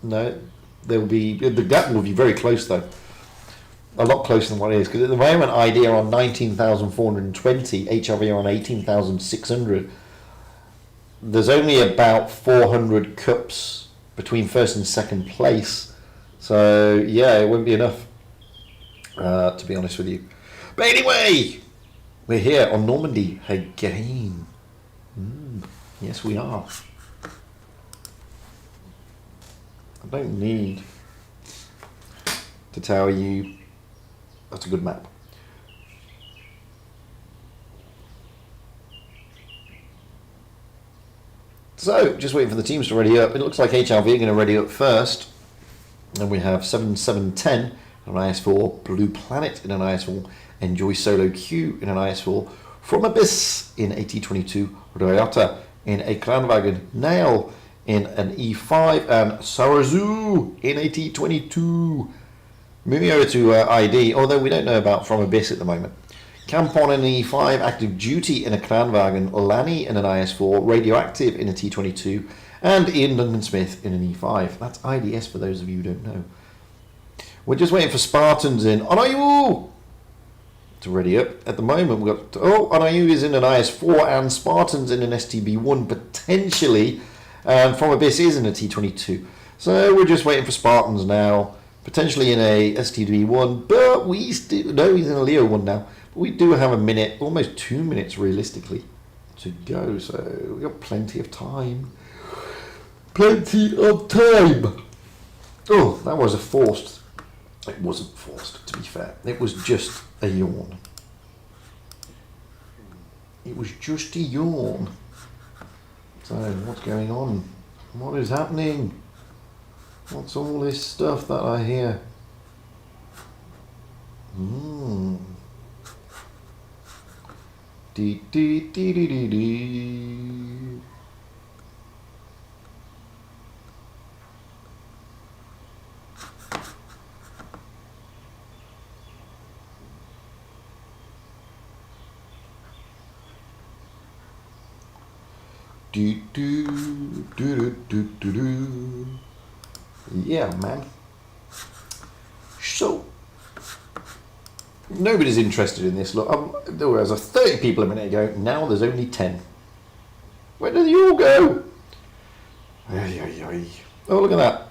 A: be, the gap will be very close though. A lot closer than what it is, because at the moment ID are on 19,420, HLV are on 18,600. There's only about 400 cups between first and second place, so yeah, it won't be enough, to be honest with you. But anyway, we're here on Normandy again. Yes, we are. I don't need to tell you that's a good map. So, just waiting for the teams to ready up. It looks like HLV are going to ready up first. And we have 7710 in an IS4, Blue Planet in an IS4, Enjoy Solo Q in an IS4, From Abyss in AT22, Ryota in a Kranwagen, Nail in an E5, and Sarazu in AT22. Moving over to ID, although we don't know about From Abyss at the moment. Campon in an E5, Active Duty in a Kranwagen, Lani in an IS4, Radioactive in a T22, and Ian Duncan Smith in an E5. That's IDS for those of you who don't know. We're just waiting for Spartans in Anayu to ready up. At the moment, we've got Anayu is in an IS4 and Spartans in an STB1 potentially, and From Abyss is in a T22. So we're just waiting for Spartans now. Potentially in a STB1, but we still, no, he's in a Leo 1 now. But we do have a minute, almost 2 minutes realistically, to go. So we've got plenty of time. Plenty of time. Oh, that was a forced. It wasn't forced, to be fair. It was just a yawn. It was just a yawn. So what's going on? What is happening? What's all this stuff that I hear? Dee dee dee dee dee dee. Do do do do do do do. Yeah, man. So, nobody's interested in this. Look, there was 30 people a minute ago. Now there's only 10. Where did you all go? Oh, look at that.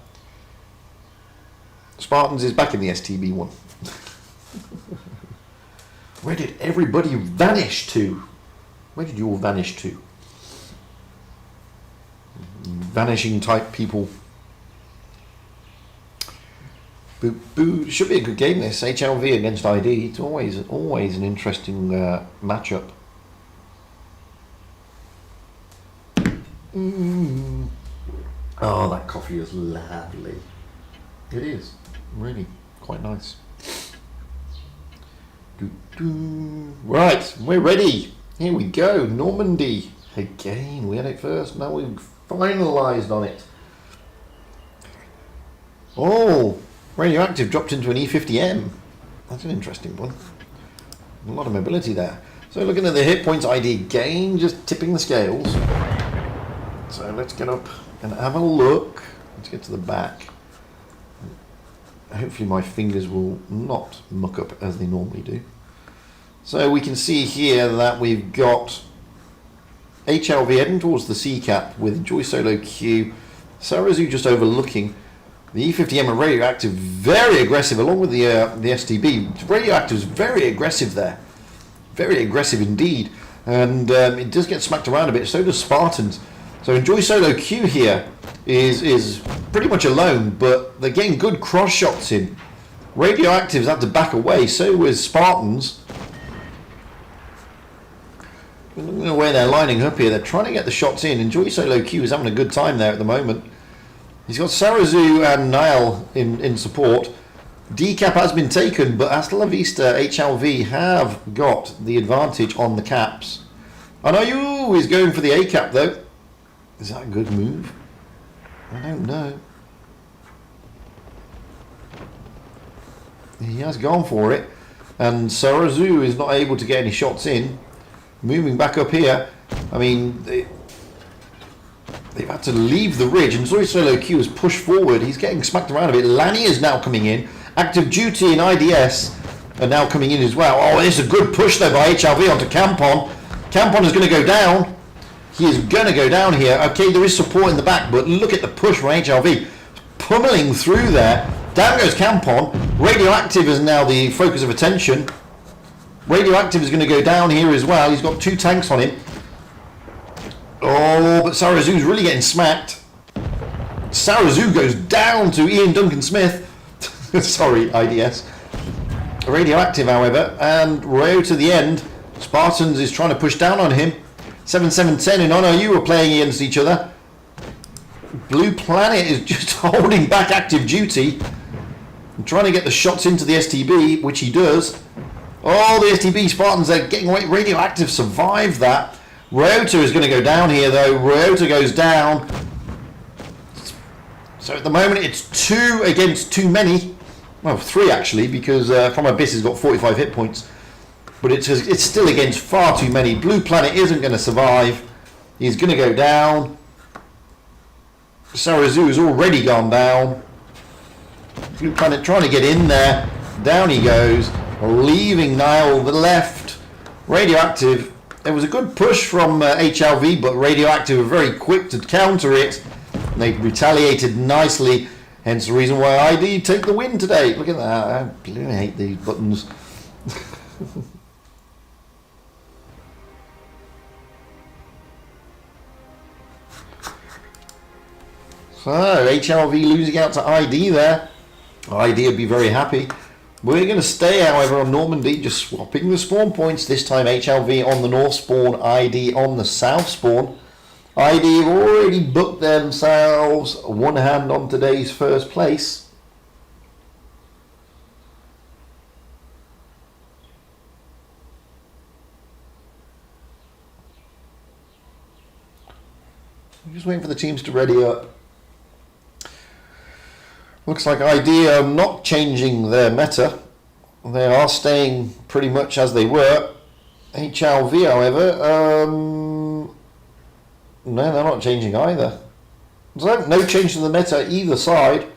A: Spartans is back in the STB1. Where did everybody vanish to? Where did you all vanish to? Vanishing type people. Boo. Should be a good game this. HLV against ID. It's always an interesting matchup. Oh, that coffee is lovely. It is really quite nice. Right, we're ready. Here we go. Normandy again. We had it first. Now we've finalised on it. Oh. Radioactive dropped into an E50M. That's an interesting one. A lot of mobility there. So looking at the hit points ID again, just tipping the scales. So let's get up and have a look. Let's get to the back. Hopefully my fingers will not muck up as they normally do. So we can see here that we've got HLV heading towards the C cap with Enjoy Solo Q. Sarazu just overlooking. The E50M and Radioactive very aggressive along with the STB. Radioactive is very aggressive there. Very aggressive indeed. And it does get smacked around a bit. So does Spartans. So Enjoy Solo Q here is pretty much alone, but they're getting good cross shots in. Radioactives had to back away, so was Spartans. I don't know where they're lining up here. They're trying to get the shots in. Enjoy Solo Q is having a good time there at the moment. He's got Sarazu and Nile in support. D-cap has been taken, but Hasta La Vista HLV have got the advantage on the caps. Anayu is going for the A-cap though. Is that a good move? I don't know. He has gone for it, and Sarazu is not able to get any shots in. Moving back up here, I mean, they've had to leave the ridge, and Enjoy Solo Q has pushed forward. He's getting smacked around a bit. Lanny is now coming in. Active Duty and IDS are now coming in as well. Oh, this is a good push though by HLV onto Campon. Campon is going to go down. He is going to go down here. Okay, there is support in the back, but look at the push from HLV. Pummeling through there. Down goes Campon. Radioactive is now the focus of attention. Radioactive is going to go down here as well. He's got 2 tanks on him. Oh, but Sarazu's really getting smacked. Sarazu goes down to Ian Duncan Smith. Sorry, IDS. Radioactive, however, and Rayo to the end. Spartans is trying to push down on him. 7-7-10 and ONOU are playing against each other. Blue Planet is just holding back Active Duty and trying to get the shots into the STB, which he does. Oh, the STB Spartans are getting away. Radioactive survived that. Ryota is going to go down here, though. Ryota goes down. So at the moment, it's 2 against too many. Well, 3 actually, because From Abyss has got 45 hit points. But it's still against far too many. Blue Planet isn't going to survive. He's going to go down. Sarazu has already gone down. Blue Planet trying to get in there. Down he goes, leaving Nile the left. Radioactive. There was a good push from HLV, but Radioactive were very quick to counter it. And they retaliated nicely. Hence the reason why ID take the win today. Look at that. I blooming hate these buttons. So, HLV losing out to ID there. ID would be very happy. We're going to stay, however, on Normandy, just swapping the spawn points. This time HLV on the north spawn, ID on the south spawn. ID have already booked themselves one hand on today's first place. I'm just waiting for the teams to ready up. Looks like ID are not changing their meta. They are staying pretty much as they were. HLV, however, no, they're not changing either. So no change to the meta either side.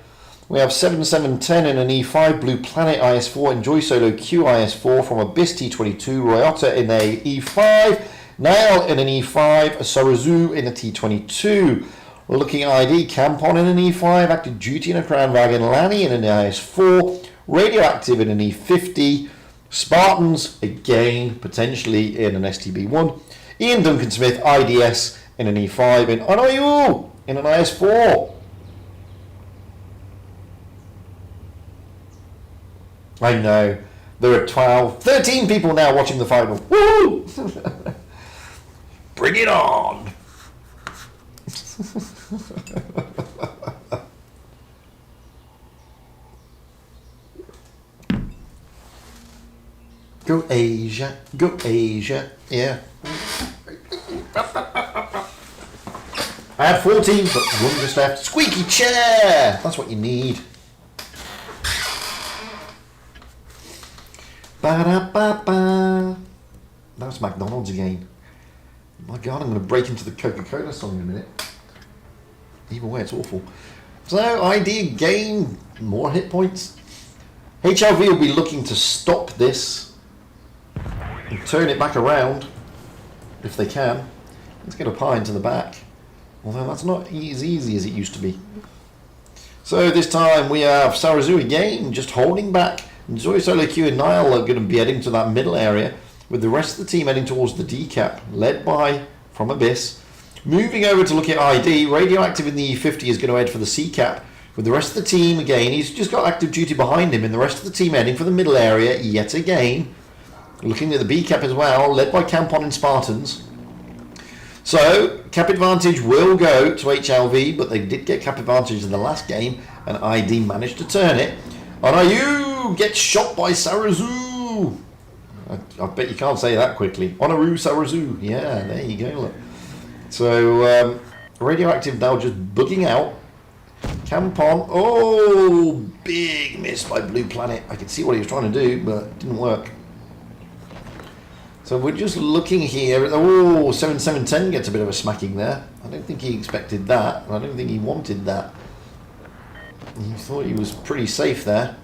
A: We have 7-7-10 in an E5, Blue Planet IS4, Enjoy Solo Q IS4 from Abyss T22, Royota in a E5, Nail in an E5, Sarazu in a T22. We're looking at ID, Campon in an E5, Active Duty in a Crown Wagon, Lanny in an IS4, Radioactive in an E50, Spartans again potentially in an STB1, Ian Duncan Smith IDS in an E5, and ONOU in an IS4. I know, there are 13 people now watching the final. Woo! Bring it on! Go Asia, yeah. I had 14, but one just left. Squeaky chair! That's what you need. Ba-da-ba-ba. That's McDonald's again. My God, I'm going to break into the Coca-Cola song in a minute. Either way, it's awful. So, ID gain more hit points. HLV will be looking to stop this and turn it back around if they can. Let's get a pie into the back. Although that's not as easy as it used to be. So this time we have Sarazu again, just holding back. Zoe Solo Q and Niall are going to be heading to that middle area, with the rest of the team heading towards the D cap, led by From Abyss. Moving over to look at ID, Radioactive in the E50 is going to head for the C cap, with the rest of the team again. He's just got Active Duty behind him, and the rest of the team heading for the middle area yet again. Looking at the B cap as well, led by Campon and Spartans. So, cap advantage will go to HLV, but they did get cap advantage in the last game, and ID managed to turn it. Onaru gets shot by Sarazu. I bet you can't say that quickly. Onaru Sarazu. Yeah, there you go. Look. So, Radioactive now just bugging out. Campon. Oh, big miss by Blue Planet. I could see what he was trying to do, but it didn't work. So we're just looking here. Oh, 7-7-10 gets a bit of a smacking there. I don't think he expected that. I don't think he wanted that. He thought he was pretty safe there.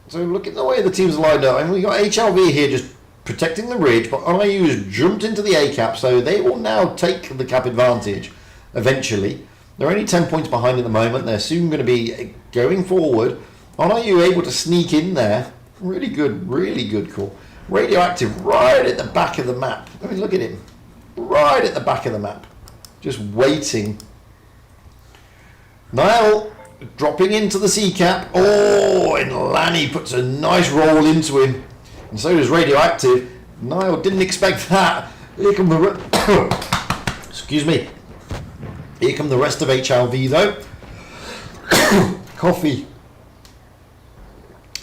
A: So look at the way the teams lined up. I mean, we got HLV here just protecting the ridge, but RIU has jumped into the A cap, so they will now take the cap advantage eventually. They're only 10 points behind at the moment. They're soon going to be going forward. RIU able to sneak in there. Really good call. Radioactive right at the back of the map. I mean, look at him. Right at the back of the map. Just waiting. Niall dropping into the C cap. Oh, and Lanny puts a nice roll into him. And so does Radioactive. Niall didn't expect that. Here come the excuse me. Here come the rest of HLV though. Coffee.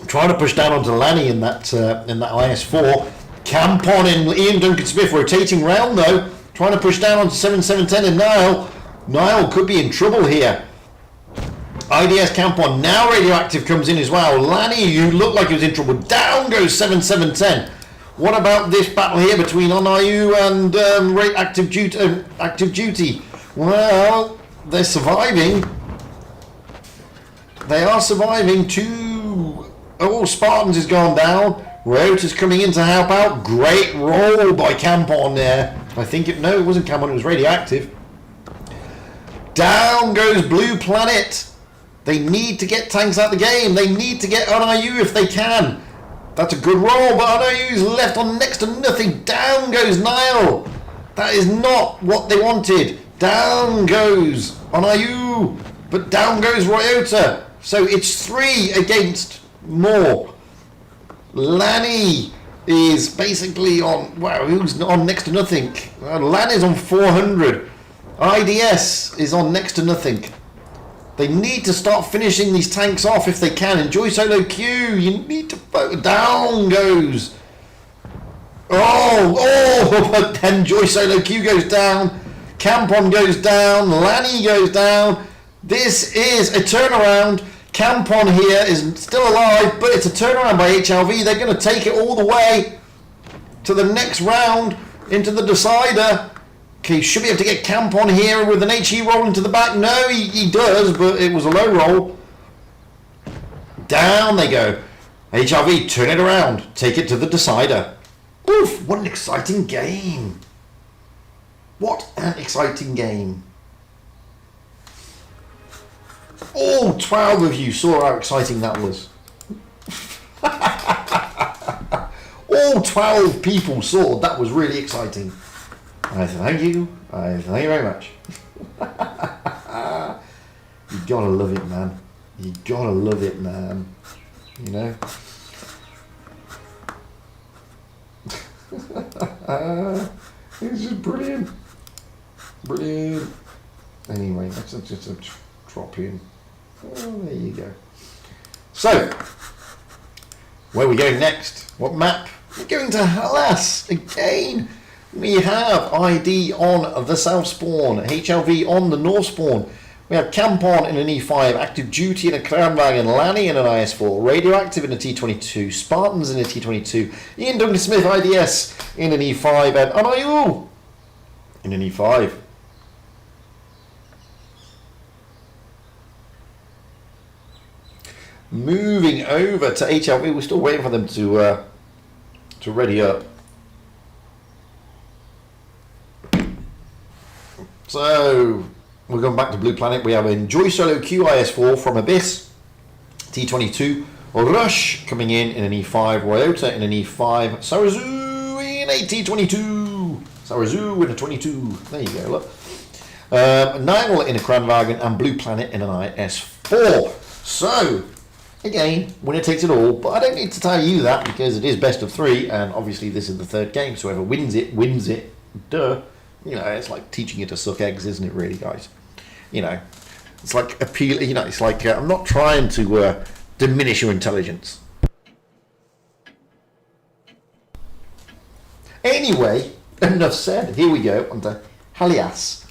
A: Trying to push down onto Lanny in that IS4. Campon and Ian Duncan Smith rotating round though. Trying to push down onto 7-7-10 and Niall. Niall could be in trouble here. IDS Campon. Now Radioactive comes in as well. Lanny, you look like he was in trouble. Down goes 7-7-10. What about this battle here between ONIU and Active Duty? Well, they're surviving. They are surviving. Oh, Spartans has gone down. Rota's coming in to help out. Great roll by Campon there. I think it wasn't Campon, it was Radioactive. Down goes Blue Planet. They need to get tanks out of the game. They need to get ONIU if they can. That's a good roll, but ONIU is left on next to nothing. Down goes Niall. That is not what they wanted. Down goes ONIU, but down goes Ryota. So it's 3 against more. Lanny is basically on, wow, who's on next to nothing? Lanny's on 400. IDS is on next to nothing. They need to start finishing these tanks off if they can. Enjoy Solo Q, you need to vote. Down goes. Oh, but then Joy Solo Q goes down. Campon goes down. Lanny goes down. This is a turnaround. Campon here is still alive, but it's a turnaround by HLV. They're going to take it all the way to the next round into the decider. Okay, should be able to get Campon here with an HE roll into the back. No, he does, but it was a low roll. Down they go. HRV, turn it around. Take it to the decider. Oof, what an exciting game. What an exciting game. All 12 of you saw how exciting that was. All 12 people saw that was really exciting. I thank you. I thank you very much. You gotta love it, man. You gotta love it, man. You know? It's just brilliant. Brilliant. Anyway, that's just a drop in. Oh, there you go. So, where are we going next? What map? We're going to Hellas again. We have ID on the south spawn, HLV on the north spawn. We have Campon in an E5, Active Duty in a Kranwagen, Lanny in an IS4, Radioactive in a T22, Spartans in a T22, Ian Duncan Smith IDS in an E5, and ONIU in an E5. Moving over to HLV, we're still waiting for them to ready up. So we're going back to Blue Planet. We have Enjoy Solo QIS4 from Abyss, T22, Rush coming in an E5, Ryota in an E5, Sarazu in a T22, Sarazu in a 22, there you go, look. Nile in a Kranwagen and Blue Planet in an IS4. So, again, winner takes it all, but I don't need to tell you that because it is best of 3, and obviously this is the 3rd game, so whoever wins it, duh. You know, it's like teaching you to suck eggs, isn't it, really, guys? You know, it's like appeal. You know, it's like I'm not trying to diminish your intelligence. Anyway, enough said. Here we go on to Halas.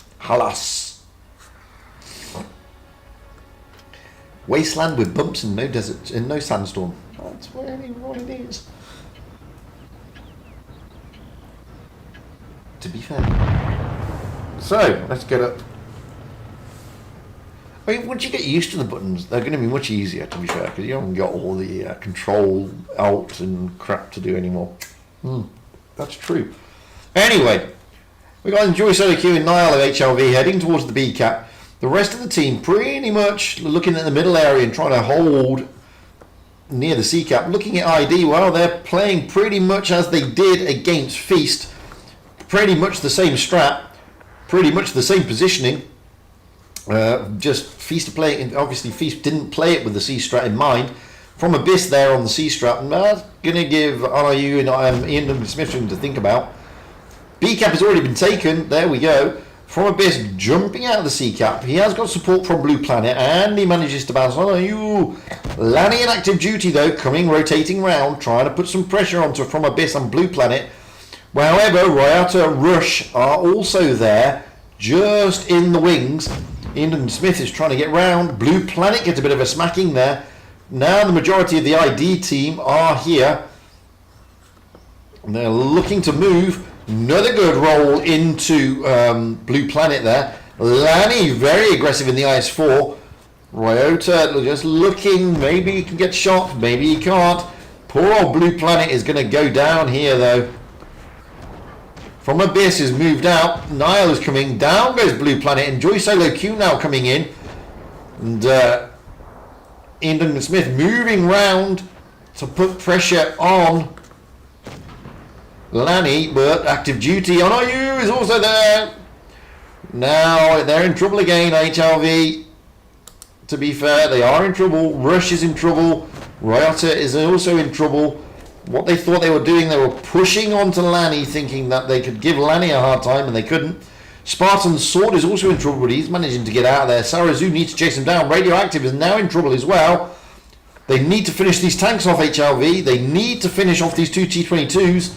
A: Wasteland with bumps and no desert and no sandstorm. That's really what it is. To be fair. So, let's get up. I mean, once you get used to the buttons, they're going to be much easier, to be fair, because you haven't got all the control, alt, and crap to do anymore. That's true. Anyway, we got Enjoy Solo Q and Nile of HLV heading towards the B cap. The rest of the team pretty much looking at the middle area and trying to hold near the C cap. Looking at ID, well, they're playing pretty much as they did against Feast. Pretty much the same strat, pretty much the same positioning. Just Feast playing. Obviously, Feast didn't play it with the C strat in mind. From Abyss there on the C strat, and that's gonna give RIU and Ian Smith something to think about. B cap has already been taken. There we go. From Abyss jumping out of the C cap. He has got support from Blue Planet, and he manages to bounce on RIU. Lanny in active duty though, rotating round, trying to put some pressure onto From Abyss and Blue Planet. However, Ryota Rush are also there, just in the wings. Ian Smith is trying to get round. Blue Planet gets a bit of a smacking there. Now the majority of the ID team are here. And they're looking to move. Another good roll into Blue Planet there. Lanny very aggressive in the IS4. Ryota just looking. Maybe he can get shot. Maybe he can't. Poor old Blue Planet is going to go down here though. From Abyss is moved out. Nile is coming. Down goes Blue Planet. Enjoy Solo Q now coming in. And Ian Smith moving round to put pressure on Lanny. But active duty on RU is also there. Now they're in trouble again, HLV. To be fair, they are in trouble. Rush is in trouble. Ryota is also in trouble. What they thought they were doing, they were pushing onto Lanny, thinking that they could give Lanny a hard time, and they couldn't. Spartan's Sword is also in trouble, but he's managing to get out of there. Sarazu needs to chase him down. Radioactive is now in trouble as well. They need to finish these tanks off, HLV. They need to finish off these two T22s.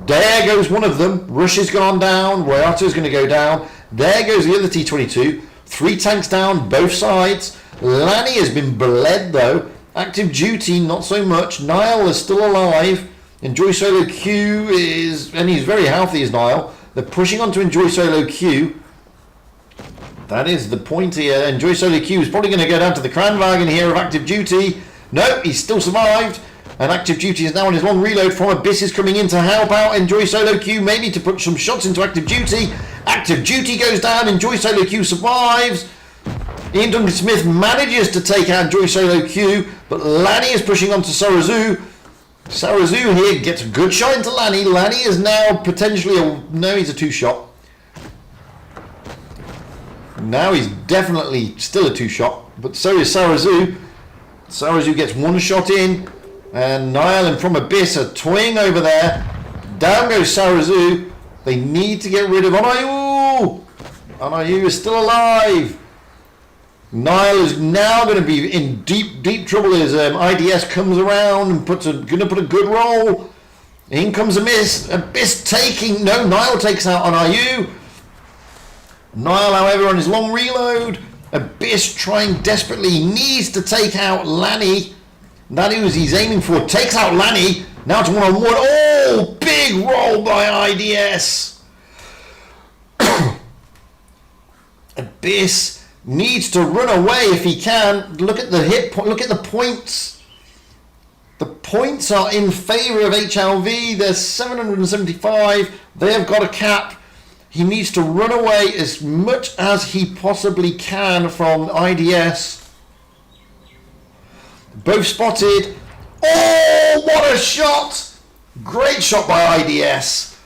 A: There goes one of them. Rush has gone down. Ryota is going to go down. There goes the other T22. 3 tanks down, both sides. Lanny has been bled, though. Active duty, not so much. Nile is still alive. Enjoy Solo Q is, and he's very healthy as Nile. They're pushing on to Enjoy Solo Q. That is the point here. Enjoy Solo Q is probably going to go down to the Kranwagen here of active duty. No, he's still survived. And active duty is now on his long reload. From Abyss is coming in to help out Enjoy Solo Q, maybe to put some shots into active duty. Active duty goes down. Enjoy Solo Q survives. Ian Duncan Smith manages to take out Enjoy Solo Q, but Lanny is pushing on to Sarazu. Sarazu here gets a good shot into Lanny. Lanny is now potentially no, he's a 2-shot. Now he's definitely still a 2-shot, but so is Sarazu. Sarazu gets 1 shot in, and Nile and From Abyss are toying over there. Down goes Sarazu. They need to get rid of Anayu. Anayu is still alive. Nile is now going to be in deep trouble as IDS comes around and going to put a good roll. In comes Abyss taking, no, Nile takes out on RU. Nile, however, on his long reload. Abyss trying desperately, he needs to take out Lanny. That is he's aiming for, takes out Lanny. Now to 1-on-1, oh, big roll by IDS. Abyss needs to run away if he can. Look at the hit point. Look at the points. The points are in favour of HLV. They're 775. They have got a cap. He needs to run away as much as he possibly can from IDS. Both spotted. Oh, what a shot! Great shot by IDS.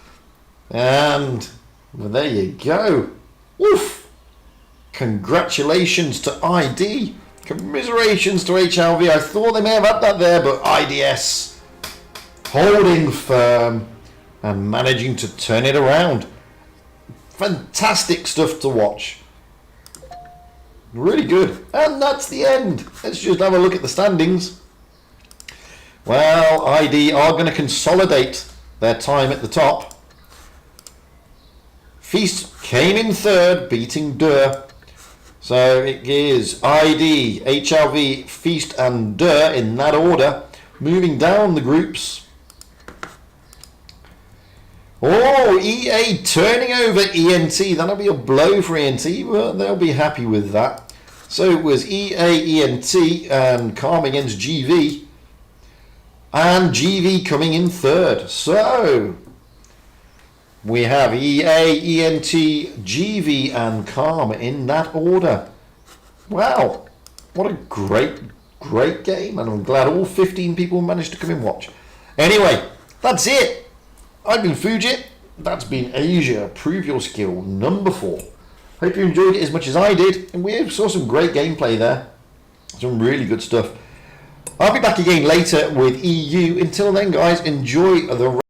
A: And well, there you go. Oof. Congratulations to ID. Commiserations to HLV. I thought they may have had that there, but IDS holding firm and managing to turn it around. Fantastic stuff to watch. Really good. And that's the end. Let's just have a look at the standings. Well, ID are going to consolidate their time at the top. Feast came in third, beating Dur. So it is ID, HLV, Feast and Dur in that order. Moving down the groups. Oh, EA turning over ENT. That'll be a blow for ENT, but they'll be happy with that. So it was EA, ENT and Calm against GV. And GV coming in third. So we have EA, ENT, GV and Calm in that order. Wow, what a great game. And I'm glad all 15 people managed to come and watch. Anyway, that's it. I've been Fujit. That's been Asia. Prove Your Skill number 4. Hope you enjoyed it as much as I did. And we saw some great gameplay there. Some really good stuff. I'll be back again later with EU. Until then, guys, enjoy the